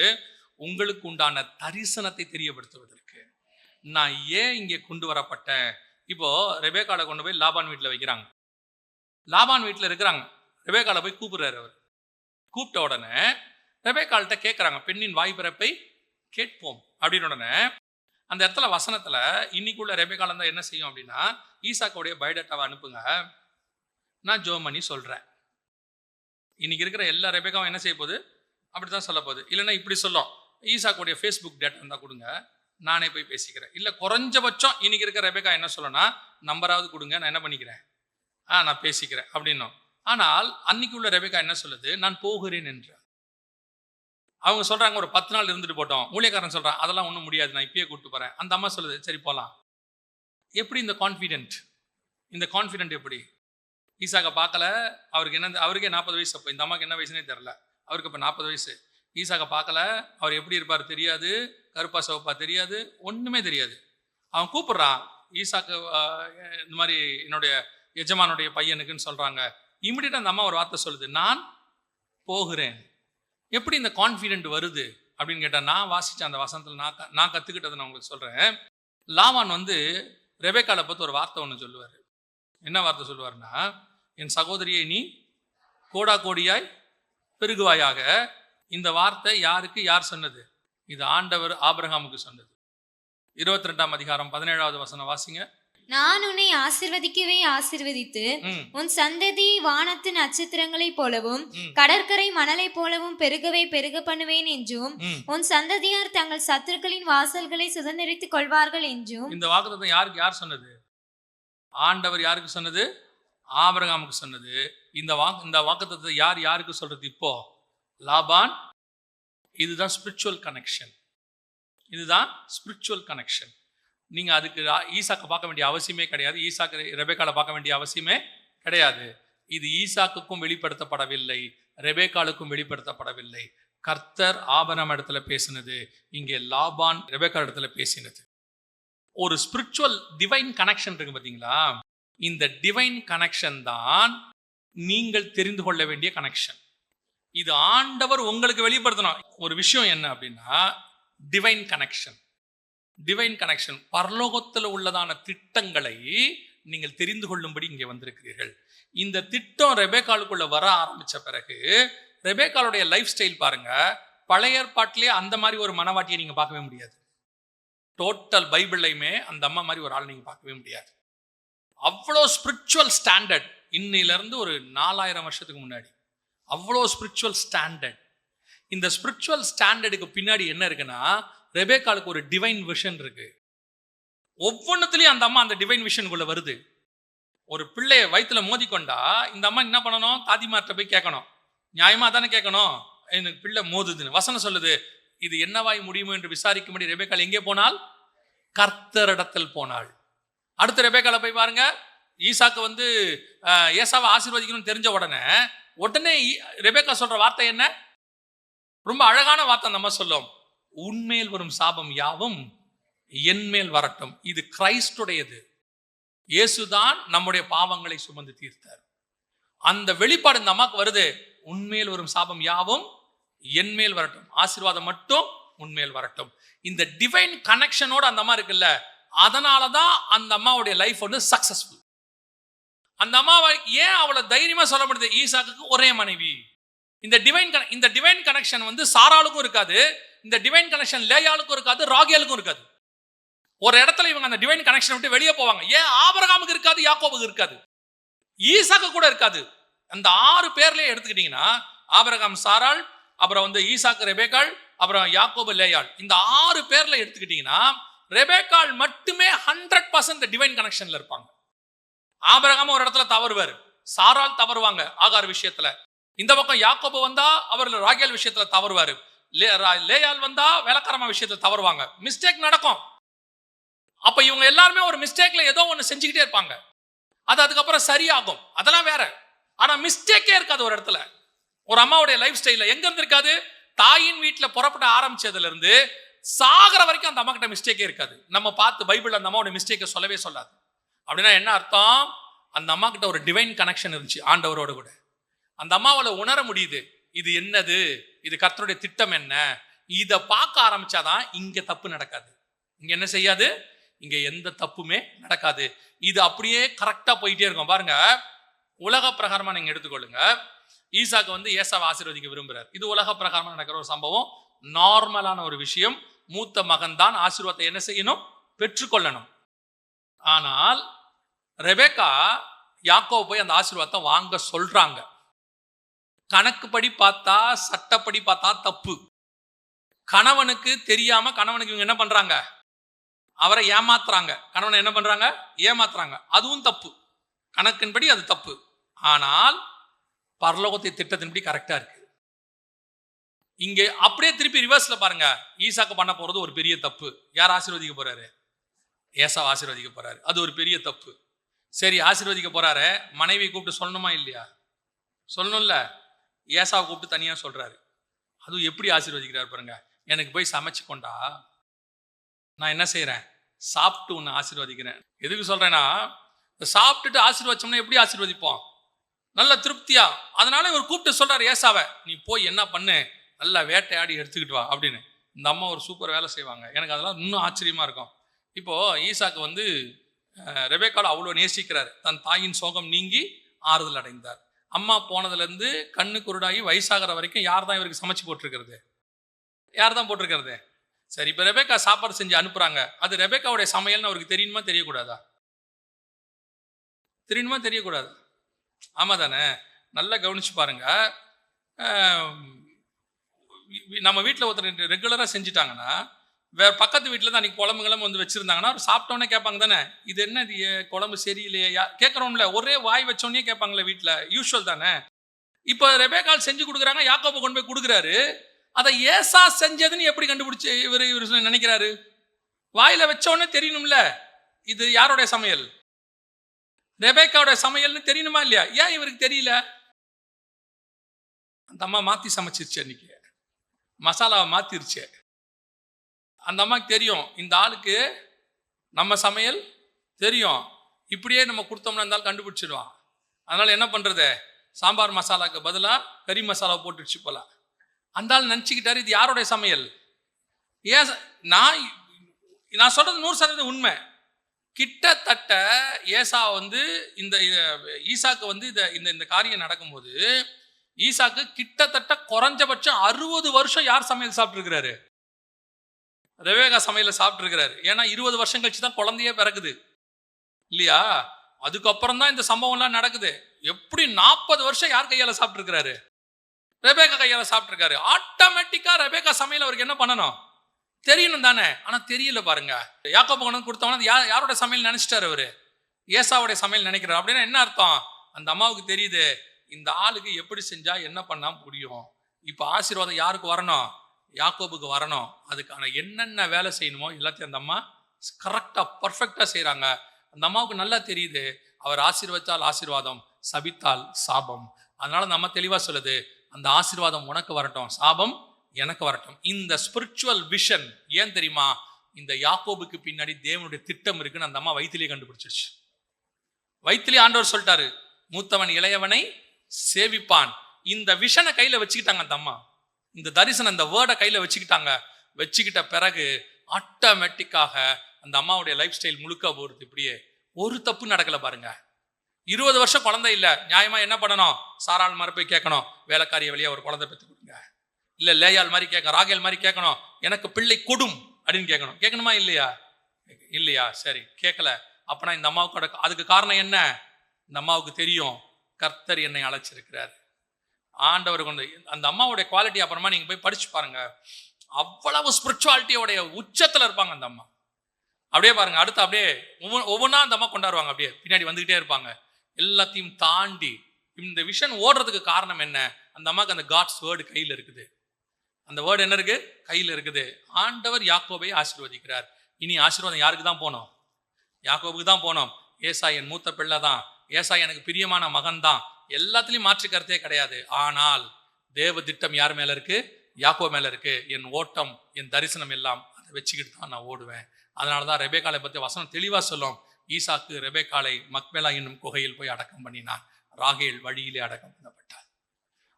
உங்களுக்கு உண்டான தரிசனத்தை தெரியப்படுத்துவதற்கு. நான் ஏன் இங்கே கொண்டு வரப்பட்டேன்? இப்போ ரெபேக்காலை கொண்டு போய் லாபான் வீட்டில் வைக்கிறாங்க. லாபான் வீட்டில் இருக்கிறாங்க. ரெபேக்காலை போய் கூப்பிடுறாரு. அவர் கூப்பிட்ட உடனே ரெபேக்கால்கிட்ட கேட்குறாங்க, பெண்ணின் வாய் பிறப்பை கேட்போம் அப்படின்னு. உடனே அந்த இடத்துல வசனத்துல இன்னைக்குள்ள ரெபேக்காலம் தான் என்ன செய்யும் அப்படின்னா, ஈசாக்கோடைய பயோடேட்டாவை அனுப்புங்க, நான் ஜோமணி சொல்றேன். இன்னைக்கு இருக்கிற எல்லா ரெபேக்காவும் என்ன செய்ய போகுது? அப்படித்தான் சொல்ல போகுது. இல்லைன்னா இப்படி சொல்லும், ஈசாக்கோடைய ஃபேஸ்புக் டேட்டா இருந்தால் கொடுங்க, நானே போய் பேசிக்கிறேன். இல்லை குறைஞ்சபட்சம் இன்னைக்கு இருக்கிற ரெபேக்கா என்ன சொல்லணும்னா, நம்பராவது கொடுங்க, நான் என்ன பண்ணிக்கிறேன், நான் பேசிக்கிறேன் அப்படின்னும். ஆனால் அன்னைக்கு உள்ள ரெபேக்கா என்ன சொல்லுது? நான் போகிறேன் என்றார். அவங்க சொல்றாங்க ஒரு 10 நாள் இருந்துட்டு போட்டோம். ஊழியக்காரன் சொல்றான் அதெல்லாம் ஒன்றும் முடியாது, நான் இப்பயே கூப்பிட்டு போறேன். அந்த அம்மா சொல்லுது சரி போலாம். எப்படி இந்த கான்ஃபிடென்ட் எப்படி? ஈசாக்கை பார்க்கல, அவருக்கே 40 வயசு. அப்போ இந்த அம்மாக்கு என்ன வயசுனே தெரியல. அவருக்கு இப்போ 40 வயசு. ஈசாக்கை பார்க்கல, அவர் எப்படி இருப்பார் தெரியாது, கருப்பா சிவப்பா தெரியாது, ஒன்றுமே தெரியாது. அவன் கூப்பிட்றான் ஈசாக்கு, இந்த மாதிரி என்னுடைய எஜமானுடைய பையனுக்குன்னு சொல்கிறாங்க. இமிடியேட்டாக அந்த அம்மா ஒரு வார்த்தை சொல்லுது, நான் போகிறேன். எப்படி இந்த கான்ஃபிடென்ட் வருது அப்படின்னு கேட்டால், நான் வாசித்த அந்த வசனத்தில் நான் கற்றுக்கிட்டதை நான் உங்களுக்கு சொல்கிறேன். லாவான் ரெபேக்காலை பார்த்து ஒரு வார்த்தை ஒன்று சொல்லுவார். என்ன வார்த்தை சொல்லுவார்னா, என் சகோதரியை நீ கோடா கோடியாய் பெருகுவாயாக. இந்த வார்த்தை யார் சொன்னது? இது ஆண்டவர் ஆபிரகாமுக்கு சொன்னது. 22ஆம் அதிகாரம் 17வது வசனம் வாசிங்க. நான் உன்னை ஆசீர்வதிக்கவே ஆசீர்வதித்து உன் சந்ததி வானத்து நட்சத்திரங்களைப் போலவும் கடற்கரை மணலை போலவும் பெருகவே பெருக பண்ணுவேன் என்றும் உன் சந்ததியார் தங்கள் சத்துருக்களின் வாசல்களை சுதந்திரித்துக் கொள்வார்கள் என்றும். இந்த வாக்குத்தத்தம் யார் சொன்னது? ஆண்டவர் யாருக்கு சொன்னது? ஆபிரகாமுக்கு சொன்னது. இந்த வாக்குத்தத்தத்தை யாருக்கு சொல்றது? இப்போ லாபான். இதுதான் ஸ்பிரிச்சுவல் கனெக்ஷன். நீங்க அதுக்கு ஈசாக்கை பார்க்க வேண்டிய அவசியமே கிடையாது. ரெபேக்காலை பார்க்க வேண்டிய அவசியமே கிடையாது. இது ஈசாக்குக்கும் வெளிப்படுத்தப்படவில்லை, ரெபேக்காலுக்கும் வெளிப்படுத்தப்படவில்லை. கர்த்தர் ஆபிரகாம் இடத்துல பேசினது, இங்கே லாபான் ரெபேக்கா இடத்துல பேசினது. ஒரு ஸ்பிரிச்சுவல் டிவைன் கனெக்ஷன் இருக்கு பார்த்தீங்களா? இந்த டிவைன் கனெக்ஷன் தான் நீங்கள் தெரிந்து கொள்ள வேண்டிய கனெக்ஷன். இது ஆண்டவர் உங்களுக்கு வெளிப்படுத்தணும். ஒரு விஷயம் என்ன அப்படின்னா, டிவைன் கனெக்ஷன் பரலோகத்தில் உள்ளதான திட்டங்களை நீங்கள் தெரிந்து கொள்ளும்படி இங்கே வந்திருக்கிறீர்கள். இந்த திட்டம் ரெபேக்காலுக்குள்ள வர ஆரம்பிச்ச பிறகு ரெபேக்காலுடைய லைஃப் ஸ்டைல் பாருங்க. பழைய ஏற்பாட்டிலே அந்த மாதிரி ஒரு மனவாட்டியை நீங்க பார்க்கவே முடியாது. டோட்டல் பைபிள்லையுமே அந்த அம்மா மாதிரி ஒரு ஆள் நீங்க பார்க்கவே முடியாது. அவ்வளோ ஸ்பிரிச்சுவல் ஸ்டாண்டர்ட். இன்னிலிருந்து ஒரு 4000 வருஷத்துக்கு முன்னாடி அவ்வளோ ஸ்பிரிச்சுவல் ஸ்டாண்டர்ட். இந்த ஸ்பிரிச்சுவல் ஸ்டாண்டர்டுக்கு பின்னாடி என்ன இருக்குன்னா, ரெபேக்காலுக்கு ஒரு டிவைன் விஷன் இருக்கு. ஒவ்வொன்றுத்துலயும் அந்த அம்மா அந்த டிவைன் விஷனுக்குள்ள வருது. ஒரு பிள்ளைய வயிற்றுல மோதி கொண்டா இந்த அம்மா என்ன பண்ணணும்? தாதிமார்ட்ட போய் கேட்கணும். நியாயமா தானே கேட்கணும். எனக்கு பிள்ளை மோதுதுன்னு வசனம் சொல்லுது. இது என்னவாய் முடியுமோ என்று விசாரிக்கும்படி ரெபேக்கால் எங்கே போனாள்? கர்த்தரிடத்தில் போனாள். அடுத்த ரெபேக்கால போய் பாருங்க. ஈசாக்கு ஏசாவை ஆசீர்வதிக்கணும்னு தெரிஞ்ச உடனே ரெபேக்கா சொல்ற வார்த்தை என்ன? ரொம்ப அழகான வார்த்தை நம்ம சொல்லும். உன்மேல் வரும் சாபம் யாவும் என் மேல் வரட்டும். இது கிறிஸ்துடையது. இயேசுதான் நம்முடைய பாவங்களை சுமந்து தீர்த்தார். அந்த வெளிப்பாடு இந்த அம்மாக்கு வருது. உன்மேல் வரும் சாபம் யாவும் என் மேல் வரட்டும், ஆசீர்வாதம் மட்டும் உன்மேல் வரட்டும். இந்த டிவைன் கனெக்ஷனோட அந்த அம்மா இருக்குல்ல, அதனாலதான் அந்த அம்மாவுடைய லைஃப் சக்சஸ்ஃபுல். அந்த அம்மாவை ஏன் அவளை தைரியமா சொல்ல முடியுது? ஈசாக்குக்கு ஒரே மனைவி. இந்த டிவைன் கனெக்ஷன் சாராளுக்கும் இருக்காது, இந்த டிவைன் கனெக்ஷன் லேயாளுக்கும் இருக்காது, ராகேலுக்கும் இருக்காது. ஒரு இடத்துல இவங்க அந்த டிவைன் கனெக்ஷன் விட்டு வெளியே போவாங்க. ஏன் ஆபிரகாமுக்கு இருக்காது, யாக்கோபுக்கு இருக்காது, ஈசாக்கு கூட இருக்காது. அந்த 6 பேர்லயே எடுத்துக்கிட்டீங்கன்னா, ஆபிரகாம் சாராள், அப்புறம் ஈசாக்கு ரெபேக்காள், அப்புறம் யாக்கோபு லேயாள், இந்த 6 பேர்ல எடுத்துக்கிட்டீங்கன்னா ரெபேக்காள் மட்டுமே 100% டிவைன் கனெக்ஷன்ல இருப்பாங்க. ஆபிரகாம் ஒரு இடத்துல தவறுவார், சாராள் தவறுவாங்க ஆகார் விஷயத்துல. இந்த பக்கம் யாக்கோபு வந்தா அவர் ராகேல் விஷயத்துல தவறுவாரு, லேயாள் வந்தா வேலைக்காரமா விஷயத்துல தவறுவாங்க. மிஸ்டேக் நடக்கும். அப்ப இவங்க எல்லாருமே ஒரு மிஸ்டேக்ல ஏதோ ஒண்ணு செஞ்சுக்கிட்டே இருப்பாங்க. அது அதுக்கப்புறம் சரியாகும், அதெல்லாம் வேற. ஆனா மிஸ்டேக்கே இருக்காது ஒரு இடத்துல. ஒரு அம்மாவுடைய லைஃப் ஸ்டைல எங்க இருந்து இருக்காது? தாயின் வீட்டுல புறப்பட ஆரம்பிச்சதுல இருந்து சாகர வரைக்கும் அந்த அம்மா கிட்ட மிஸ்டேக்கே இருக்காது. நம்ம பார்த்து பைபிள் அந்த அம்மாவோட மிஸ்டேக்கை சொல்லவே சொல்லாது. அப்படின்னா என்ன அர்த்தம்? அந்த அம்மா கிட்ட ஒரு டிவைன் கனெக்ஷன் இருந்துச்சு ஆண்டவரோட கூட. அந்த அம்மாவால உணர முடியுது, இது என்னது, இது கர்த்தருடைய திட்டம் என்ன. இதை பார்க்க ஆரம்பிச்சாதான் இங்க தப்பு நடக்காது. இங்க என்ன செய்யாது? இங்க எந்த தப்புமே நடக்காது. இது அப்படியே கரெக்டா போயிட்டே இருக்கும். பாருங்க, உலக பிரகாரமா நீங்க எடுத்துக்கொள்ளுங்க. ஈசாக்கு ஏசாவை ஆசீர்வதிக்க விரும்புறார். இது உலக பிரகாரமா நடக்கிற ஒரு சம்பவம், நார்மலான ஒரு விஷயம். மூத்த மகன் தான் ஆசீர்வாதத்தை என்ன செய்யணும்? பெற்றுக்கொள்ளணும். ஆனால் ரெபேக்கா யாக்கோபு போய் அந்த ஆசீர்வாதத்தை வாங்க சொல்றாங்க. கணக்குப்படி பார்த்தா, சட்டப்படி பார்த்தா தப்பு. கணவனுக்கு தெரியாம கணவனுக்கு இவங்க என்ன பண்றாங்க? அவரை ஏமாத்துறாங்க. கணவனை என்ன பண்றாங்க? ஏமாத்துறாங்க. அதுவும் தப்பு. கணக்கின்படி அது தப்பு. ஆனால் பரலோகத்தை திட்டத்தின்படி கரெக்டா இருக்கு. இங்க அப்படியே திருப்பி ரிவர்ஸ்ல பாருங்க, ஈசாக்கு பண்ண போறது ஒரு பெரிய தப்பு. யார் ஆசீர்வதிக்க போறாரு? ஏசாவை ஆசீர்வதிக்க போறாரு. அது ஒரு பெரிய தப்பு. சரி, ஆசீர்வதிக்க போறாரு, மனைவி கூப்பிட்டு சொல்லணுமா இல்லையா? சொல்லணும்ல. ஏசாவை கூப்பிட்டு தனியா சொல்றாரு. அதுவும் எப்படி ஆசீர்வதிக்கிறார் பாருங்க. எனக்கு போய் சமைச்சு கொண்டா, நான் என்ன செய்யறேன்? சாப்பிட்டு உன்னை ஆசீர்வதிக்கிறேன். எதுக்கு சொல்றேன்னா, சாப்பிட்டுட்டு ஆசீர்வதிச்சோம்னா எப்படி ஆசீர்வதிப்போம்? நல்ல திருப்தியா. அதனால இவர் கூப்பிட்டு சொல்றாரு ஏசாவை, நீ போய் என்ன பண்ணு, நல்லா வேட்டையாடி எடுத்துக்கிட்டு வா அப்படின்னு. இந்த அம்மா ஒரு சூப்பர் வேலை செய்வாங்க. எனக்கு அதெல்லாம் இன்னும் ஆச்சரியமா இருக்கும். இப்போ ஈசாக்கு ரெபேக்காவை அவ்வளோ நேசிக்கிறார். தன் தாயின் சோகம் நீங்கி ஆறுதல் அடைந்தார். அம்மா போனதுலேருந்து கண்ணு குருடாகி வயசாகிற வரைக்கும் யார் தான் இவருக்கு சமைச்சு போட்டிருக்கிறது? யார் தான் போட்டிருக்கிறது? சரி, இப்போ ரெபேக்கா சாப்பாடு செஞ்சு அனுப்புறாங்க. அது ரெபேக்காவுடைய சமையல்னு அவருக்கு தெரியணுமா தெரியக்கூடாதா? தெரியணுமா தெரியக்கூடாது? ஆமா தானே? நல்லா கவனிச்சு பாருங்க. நம்ம வீட்டில் ஒருத்தர் ரெகுலராக செஞ்சுட்டாங்கன்னா, வேற பக்கத்து வீட்டில் தான் அன்றைக்கி குழம்புகளும் வச்சுருந்தாங்கன்னா சாப்பிட்டோன்னே கேட்பாங்க தானே, இது என்ன இது குழம்பு சரியில்லையா கேட்குறோம்ல, ஒரே வாய் வச்சோன்னே கேட்பாங்களே வீட்டில், யூஸ்வல் தானே. இப்போ ரெபேக்காள் செஞ்சு கொடுக்குறாங்க, யாக்கோபு கொண்டு போய் கொடுக்குறாரு. அதை ஏசா செஞ்சதுன்னு எப்படி கண்டுபிடிச்சி இவர் நினைக்கிறாரு? வாயில் வச்சோன்னே தெரியணும்ல, இது யாருடைய சமையல்? ரெபேக்காவுடைய சமையல்னு தெரியணுமா இல்லையா? ஏன் இவருக்கு தெரியல? அந்த அம்மா மாற்றி சமைச்சிருச்சு, அன்னைக்கு மசாலாவை மாற்றிருச்சு. அந்த அம்மாவுக்கு தெரியும், இந்த ஆளுக்கு நம்ம சமையல் தெரியும், இப்படியே நம்ம கொடுத்தோம்னா இருந்தாலும் கண்டுபிடிச்சிடுவான். அதனால என்ன பண்றது, சாம்பார் மசாலாவுக்கு பதிலாக கறி மசாலா போட்டுடுச்சு போல. அந்த ஆள் நினச்சிக்கிட்டாரு இது யாருடைய சமையல். ஏன் நான் சொல்றது 100% உண்மை. கிட்டத்தட்ட ஏசா இந்த ஈசாக்கு இந்த காரியம் நடக்கும்போது ஈசாக்கு கிட்டத்தட்ட குறைஞ்சபட்சம் 60 வருஷம் யார் சமையல் சாப்பிட்டு இருக்கிறாரு? ரெபேக்கா சமையல சாப்பிட்டு இருக்கிறாரு. ஏன்னா 20 வருஷம் கழிச்சு தான் குழந்தையே பிறகுது இல்லையா? அதுக்கப்புறம் தான் இந்த சம்பவம்லாம் நடக்குது. எப்படி 40 வருஷம் யார் கையால சாப்பிட்டு இருக்கிறாரு? ரெபேக்கா கையால சாப்பிட்டு இருக்காரு. ஆட்டோமேட்டிக்கா ரெபேக்கா சமையல் அவருக்கு என்ன பண்ணணும் தெரியணும் தானே. ஆனா தெரியல பாருங்க. யாக்கோபு கொண்டு கொடுத்தவன யாரோட சமையல் நினைச்சிட்டாரு அவரு? ஏசாவுடைய சமையல் நினைக்கிறார். அப்படின்னா என்ன அர்த்தம்? அந்த அம்மாவுக்கு தெரியுது, இந்த ஆளுக்கு எப்படி செஞ்சா என்ன பண்ணா முடியும். இப்ப ஆசீர்வாதம் யாருக்கு வரணும்? யாக்கோபுக்கு வரணும். அதுக்கான என்னென்ன வேலை செய்யணுமோ எல்லாத்தையும் அந்த அம்மா கரெக்டா பர்ஃபெக்டா செய்யறாங்க. அந்த அம்மாவுக்கு நல்லா தெரியுது, அவர் ஆசீர்வதித்தால் ஆசீர்வாதம், சபித்தால் சாபம். அதனால அந்த அம்மா தெளிவா சொல்லுது, அந்த ஆசீர்வாதம் உனக்கு வரட்டும், சாபம் எனக்கு வரட்டும். இந்த ஸ்பிரிச்சுவல் விஷன் ஏன் தெரியுமா? இந்த யாக்கோபுக்கு பின்னாடி தேவனுடைய திட்டம் இருக்குன்னு அந்த அம்மா வயிற்றிலே கண்டுபிடிச்சிருச்சு. வயிற்றிலே ஆண்டவர் சொல்லிட்டாரு, மூத்தவன் இளையவனை சேவிப்பான். இந்த விஷனை கையில வச்சுக்கிட்டாங்க அந்த அம்மா. இந்த தரிசனம், இந்த வேர்டை கையில வச்சுக்கிட்ட பிறகு ஆட்டோமேட்டிக்காக அந்த அம்மாவுடைய லைஃப் ஸ்டைல் முழுக்க போறது. இப்படியே ஒரு தப்பு நடக்கல பாருங்க. 20 வருஷம் குழந்தை இல்ல, நியாயமா என்ன பண்ணணும்? சாராள் மாதிரி போய் கேட்கணும், வேலைக்காரிய வெளியே ஒரு குழந்தை பெற்று கொடுங்க. இல்ல லேயால் மாதிரி கேட்கணும், ராகேல் மாதிரி கேட்கணும், எனக்கு பிள்ளை கொடும் அப்படின்னு கேட்கணும். கேட்கணுமா இல்லையா? இல்லையா? சரி, கேட்கல. அப்பனா இந்த அம்மாவுக்கு அதுக்கு காரணம் என்ன? இந்த அம்மாவுக்கு தெரியும், கர்த்தர் என்னை அழைச்சிருக்கிறார். ஆண்டவர் கொண்டு அந்த அம்மாவுடைய குவாலிட்டி அப்புறமா நீங்க போய் படிச்சு பாருங்க. அவ்வளவு ஸ்பிரிச்சுவாலிட்டியோடைய உச்சத்துல இருப்பாங்க அந்த அம்மா. அப்படியே பாருங்க, அடுத்து அப்படியே ஒவ்வொன்றா அந்த அம்மா கொண்டாடுவாங்க. அப்படியே பின்னாடி வந்துகிட்டே இருப்பாங்க. எல்லாத்தையும் தாண்டி இந்த விஷன் ஓடுறதுக்கு காரணம் என்ன? அந்த அம்மாவுக்கு அந்த காட்ஸ் வேர்டு கையில் இருக்குது. அந்த வேர்டு என்ன இருக்கு? கையில் இருக்குது. ஆண்டவர் யாக்கோபை ஆசீர்வதிக்கிறார். இனி ஆசீர்வாதம் யாருக்கு தான் போனோம்? யாக்கோபுக்கு தான் போனோம். ஏசா என் மூத்த பிள்ளை தான், ஏசா எனக்கு பிரியமான மகன் தான், எல்லாத்துலயும் மாற்று கருத்தே கிடையாது. ஆனால் தேவ திட்டம் யார் மேல இருக்கு? யாக்கோபு மேல இருக்கு. என் ஓட்டம், என் தரிசனம் எல்லாம் அதை வச்சுக்கிட்டு தான் நான் ஓடுவேன். அதனாலதான் ரெபேக்காளை பத்தி வசனம் தெளிவா சொல்லும். ஈசாக்கு ரெபேக்காளை மக்பேலா என்னும் குகையில் போய் அடக்கம் பண்ணினான், ராகேல் வழியிலே அடக்கம் பண்ணப்பட்டார்.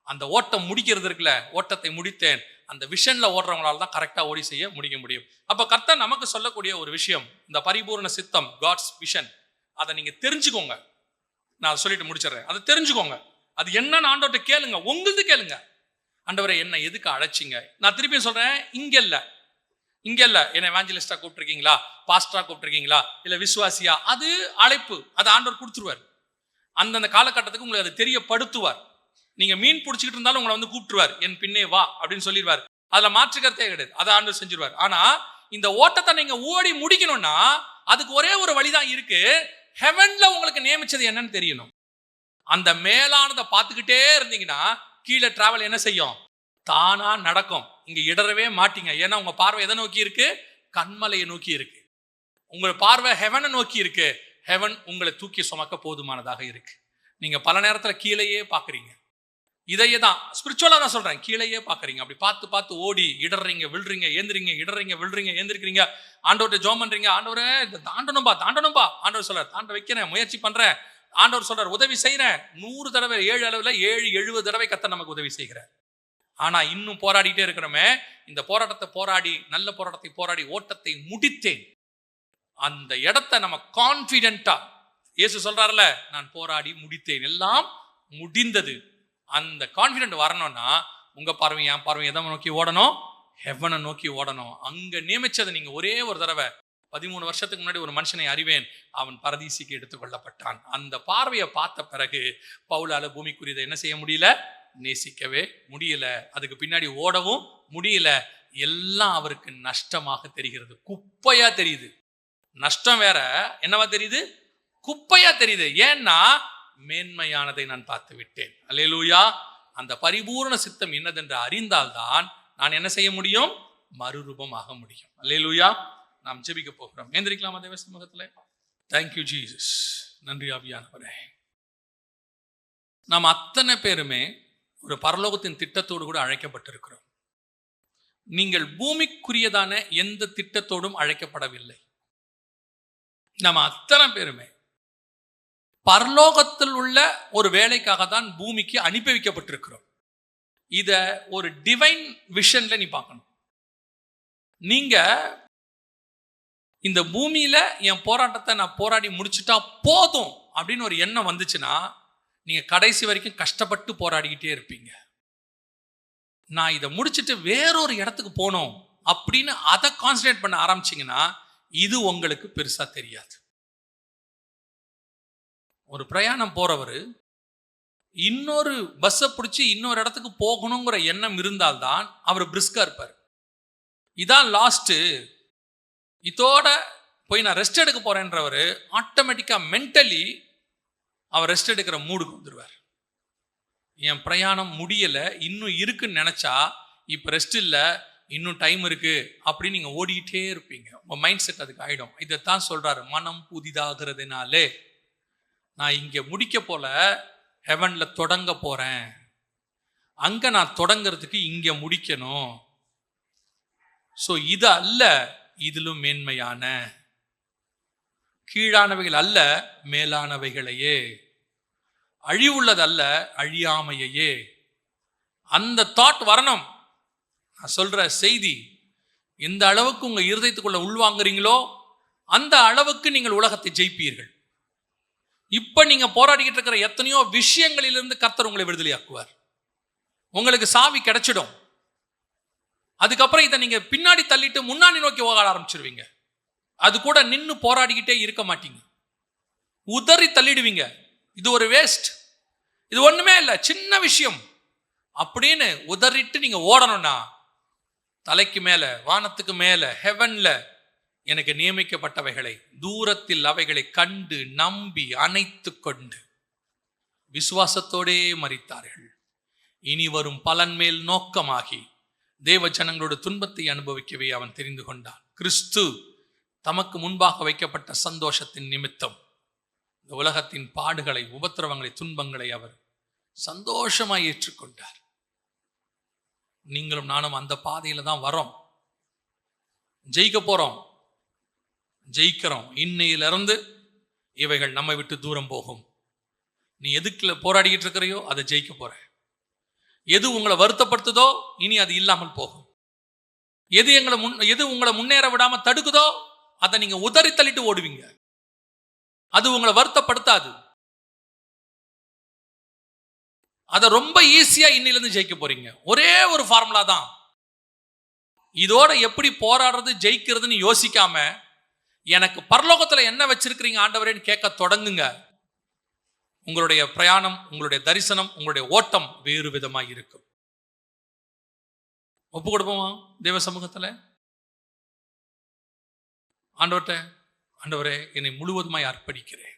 அந்த ஓட்டம் முடிக்கிறது இருக்குல்ல, ஓட்டத்தை முடித்தேன். அந்த விஷன்ல ஓடுறவங்களால தான் கரெக்டா ஓடி செய்ய முடியும். அப்ப கர்த்தர் நமக்கு சொல்லக்கூடிய ஒரு விஷயம், இந்த பரிபூர்ண சித்தம், காட்ஸ் விஷன், அதை நீங்க தெரிஞ்சுக்கோங்க. நான் சொல்லிட்டு முடிச்சிடறேன். அதை தெரிஞ்சுக்கோங்க. அது என்னன்னு ஆண்டவர்கிட்ட கேளுங்க, உங்களுக்கு கேளுங்க. ஆண்டவரை என்ன எதுக்கு அழைச்சிங்க? நான் திருப்பியும் சொல்றேன், இங்க இல்ல என்ன எவாஞ்சலிஸ்டா கூப்பிட்டுருக்கீங்களா, பாஸ்டரா கூப்பிட்டுருக்கீங்களா, இல்ல விசுவாசியா, அது அழைப்பு. அதை ஆண்டவர் கொடுத்துருவார். அந்தந்த காலகட்டத்துக்கு உங்களை அதை தெரியப்படுத்துவார். நீங்க மீன் பிடிச்சிக்கிட்டு இருந்தாலும் உங்களை கூப்பிட்டுருவார், என் பின்னே வா அப்படின்னு சொல்லிடுவார். அதுல மாற்றுக்கிறதே கிடையாது. அதை ஆண்டவர் செஞ்சிருவார். ஆனா இந்த ஓட்டத்தை நீங்க ஓடி முடிக்கணும்னா அதுக்கு ஒரே ஒரு வழிதான் இருக்கு. ஹெவன்ல உங்களுக்கு நியமிச்சது என்னன்னு தெரியணும். அந்த மேலானதை பார்த்துக்கிட்டே இருந்தீங்கன்னா கீழே டிராவல் என்ன செய்யும்? தானா நடக்கும். இங்க இடறவே மாட்டீங்க. ஏன்னா உங்க பார்வை எதை நோக்கி இருக்கு? கண்மலையை நோக்கி இருக்கு. உங்கள் பார்வை ஹெவனை நோக்கி இருக்கு. ஹெவன் உங்களை தூக்கி சுமக்க போதுமானதாக இருக்கு. நீங்க பல நேரத்துல கீழேயே பாக்குறீங்க. இதையே தான் ஸ்பிரிச்சுவலா தான் சொல்றேன். கீழேயே பாக்குறீங்க. அப்படி பார்த்து பார்த்து ஓடி இடறீங்க, விழுறீங்க, ஏந்திரிங்க, இடறீங்க, விழுறீங்க, ஏந்திரிக்கிறீங்க. ஆண்டவர்கிட்ட ஜெபம் பண்றீங்க. ஆண்டவரே இதை தாண்டணும்பா, தாண்டணும்பா. ஆண்டவர் சொல்றார், தாண்ட வைக்கிறேன், முயற்சி பண்றேன். ஆண்டவர் சொல்றார், உதவி செய்யறேன். 100 தடவை 7 அளவுல 7-70 தடவை கர்த்தர் நமக்கு உதவி செய்கிறார். ஆனா இன்னும் போராடிட்டே இருக்கிறோமே. இந்த போராட்டத்தை போராடி, நல்ல போராட்டத்தை போராடி ஓட்டத்தை முடித்தேன். அந்த இடத்தை நம்ம கான்பிடென்டா, இயேசு சொல்றாருல, நான் போராடி முடித்தேன், எல்லாம் முடிந்தது. அந்த கான்பிடென்ட் வரணும்னா உங்க பார்வை என் பார்வை எதை நோக்கி ஓடணும்? ஹெவனை நோக்கி ஓடணும். அங்க நியமிச்சதை நீங்க ஒரே ஒரு தடவை 13 வருஷத்துக்கு முன்னாடி ஒரு மனுஷனை அறிவேன், அவன் பரதீசிக்கு எடுத்துக்கொள்ளப்பட்டான். அந்த பார்வையை பார்த்த பிறகு பவுலால பூமிக்குரியதை என்ன செய்ய முடியல? நேசிக்கவே முடியல. அதுக்கு பின்னாடி ஓடவும் முடியல. எல்லாம் அவருக்கு நஷ்டமாக தெரிகிறது, குப்பையா தெரியுது. நஷ்டம் வேற, என்னவா தெரியுது? குப்பையா தெரியுது. ஏன்னா மேன்மையானதை நான் பார்த்து விட்டேன். அல்லேலூயா. அந்த பரிபூர்ண சித்தம் என்னதென்று அறிந்தால்தான் நான் என்ன செய்ய முடியும்? மறுரூபமாக முடியும். அல்லேலூயா. நாம் ஜெபிக்க போகிறோம். எந்திரிக்கலாமா தேவ சமூகத்திலே? Thank you Jesus. நன்றி ஆவியானவரே. நாம் அத்தனை பேருமே ஒரு பரலோகத்தின் திட்டத்தோடு கூட அழைக்கப்பட்டிருக்கிறோம். நீங்கள் பூமிக்குரியதான எந்த திட்டத்தோடும் அழைக்கப்படவில்லை. நம்ம அத்தனை பேருமே பரலோகத்தில் உள்ள ஒரு வேலைக்காக தான் பூமிக்கு அனுப்பி வைக்கப்பட்டிருக்கிறோம். இத ஒரு டிவைன் விஷன்ல நீ பார்க்கணும். நீங்க இந்த பூமியில என் போராட்டத்தை நான் போராடி முடிச்சுட்டா போதும் அப்படின்னு ஒரு எண்ணம் வந்துச்சுன்னா நீங்க கடைசி வரைக்கும் கஷ்டப்பட்டு போராடிக்கிட்டே இருப்பீங்க. நான் இதை முடிச்சுட்டு வேறொரு இடத்துக்கு போனோம் அப்படின்னு அதை கான்சன்ட்ரேட் பண்ண ஆரம்பிச்சிங்கன்னா இது உங்களுக்கு பெருசா தெரியாது. ஒரு பிரயாணம் போறவர் இன்னொரு பஸ்ஸை பிடிச்சி இன்னொரு இடத்துக்கு போகணுங்கிற எண்ணம் இருந்தால்தான் அவர் பிரிஸ்கா இருப்பார். இதான் லாஸ்ட், இதோட போய் நான் ரெஸ்ட் எடுக்க போறேன்றவர் ஆட்டோமேட்டிக்கா மென்டலி அவர் ரெஸ்ட் எடுக்கிற மூடுக்கு வந்துடுவார். என் பிரயாணம் முடியலை, இன்னும் இருக்குன்னு நினைச்சா இப்போ ரெஸ்ட் இல்லை, இன்னும் டைம் இருக்கு அப்படின்னு நீங்க ஓடிக்கிட்டே இருப்பீங்க. உங்க மைண்ட் செட் அதுக்கு ஆயிடும். இதைத்தான் சொல்றாரு, மனம் புதிதாகிறதுனாலே. நான் இங்க முடிக்க போல, ஹெவன்ல தொடங்க போறேன். அங்க நான் தொடங்கிறதுக்கு இங்க முடிக்கணும். ஸோ இது அல்ல, இதிலும் மேன்மையான கீழானவைகள் அல்ல, மேலானவைகளையே, அழிவுள்ளது அல்ல, அழியாமையே. அந்த தாட் வரணும். நான் சொல்ற செய்தி எந்த அளவுக்கு உங்க இருதயத்துக்குள்ள உள்வாங்குறீங்களோ அந்த அளவுக்கு நீங்கள் உலகத்தை ஜெயிப்பீர்கள். இப்ப நீங்க போராடிக்கிட்டு இருக்கிற எத்தனையோ விஷயங்களிலிருந்து கர்த்தர் உங்களை விடுதலையாக்குவார். உங்களுக்கு சாவி கிடைச்சிடும். அதுக்கப்புறம் இதை நீங்க பின்னாடி தள்ளிட்டு முன்னாடி நோக்கி ஓட ஆரம்பிச்சிருவீங்க. அது கூட நின்று போராடிக்கிட்டே இருக்க மாட்டீங்க, உதறி தள்ளிடுவீங்க. இது ஒரு வேஸ்ட், இது ஒண்ணுமே இல்லை, சின்ன விஷயம் அப்படின்னு உதறிட்டு நீங்க ஓடணும்னா தலைக்கு மேல, வானத்துக்கு மேல, ஹெவன்ல எனக்கு நியமிக்கப்பட்டவைகளை, தூரத்தில் அவைகளை கண்டு நம்பி அணைத்து கொண்டு விசுவாசத்தோடே மரித்தார்கள். இனி வரும் பலன் மேல் நோக்கமாகி தேவ ஜனங்களோட துன்பத்தை அனுபவிக்கவே அவன் தெரிந்து கொண்டான். கிறிஸ்து தமக்கு முன்பாக வைக்கப்பட்ட சந்தோஷத்தின் நிமித்தம் இந்த உலகத்தின் பாடுகளை, உபத்திரவங்களை, துன்பங்களை அவர் சந்தோஷமாய் ஏற்றுக்கொண்டார். நீங்களும் நானும் அந்த பாதையில தான் வரோம். ஜெயிக்க போறோம், ஜெயிக்கிறோம். இன்னையிலிருந்து இவைகள் நம்மை விட்டு தூரம் போகும். நீ எதுக்குள்ள போராடிக்கிட்டு இருக்கிறையோ அதை ஜெயிக்க போற. எது உங்களை வருத்தப்படுத்துதோ இனி அது இல்லாமல் போகும். எது உங்களை முன்னேற விடாம தடுக்குதோ அதை நீங்க உதறி தள்ளிட்டு ஓடுவீங்க. அது உங்களை வருத்தப்படுத்தாது. அதை ரொம்ப ஈஸியா இன்னிலிருந்து ஜெயிக்க போறீங்க. ஒரே ஒரு ஃபார்முலா தான். இதோட எப்படி போராடுறது, ஜெயிக்கிறதுன்னு யோசிக்காம எனக்கு பரலோகத்துல என்ன வச்சிருக்கிறீங்க ஆண்டவரேன்னு கேட்க தொடங்குங்க. உங்களுடைய பிரயாணம், உங்களுடைய தரிசனம், உங்களுடைய ஓட்டம் வேறு விதமாய் இருக்கும். ஒப்பு கொடுப்போமா தேவ சமூகத்துல? ஆண்டவரே, என்னை முழுவதுமாய் அர்ப்பணிக்கிறேன்.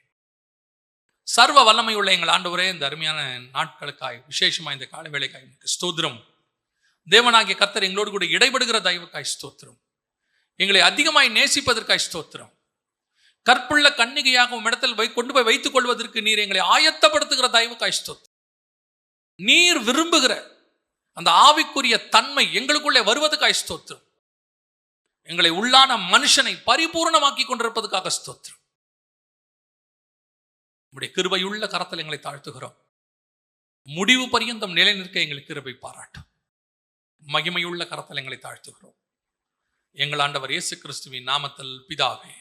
சர்வ வல்லமை உள்ள எங்கள் ஆண்டவரே, இந்த அருமையான நாட்களுக்காய், விசேஷமா இந்த கால வேளைக்காய் உமக்கு ஸ்தோத்திரம். தேவனாகிய கர்த்தர் எங்களோடு கூட இடைபடுகிற தயவுக்காய் ஸ்தோத்திரம். எங்களை அதிகமாய் நேசிப்பதற்காய் ஸ்தோத்திரம். கற்புள்ள கன்னிகையாக உம்மிடத்தில் கொண்டு போய் வைத்துக் கொள்வதற்கு நீர் எங்களை ஆயத்தப்படுத்துகிற தயவுக்காய் ஸ்தோத்திரம். நீர் விரும்புகிற அந்த ஆவிக்குரிய தன்மை எங்களுக்குள்ளே வருவதற்காய் ஸ்தோத்திரம். எங்களை உள்ளான மனுஷனை பரிபூர்ணமாக்கி கொண்டிருப்பதற்காக ஸ்தோத்திரம். உம்முடைய கிருபையுள்ள கரத்தில் எங்களை தாழ்த்துகிறோம். முடிவு பரியந்தம் நிலை நிற்க எங்களுக்கு கிருபை பாராட்டும். மகிமையுள்ள கரத்தில் எங்களை தாழ்த்துகிறோம். எங்கள் ஆண்டவர் இயேசு கிறிஸ்துவின் நாமத்தில் பிதாவே.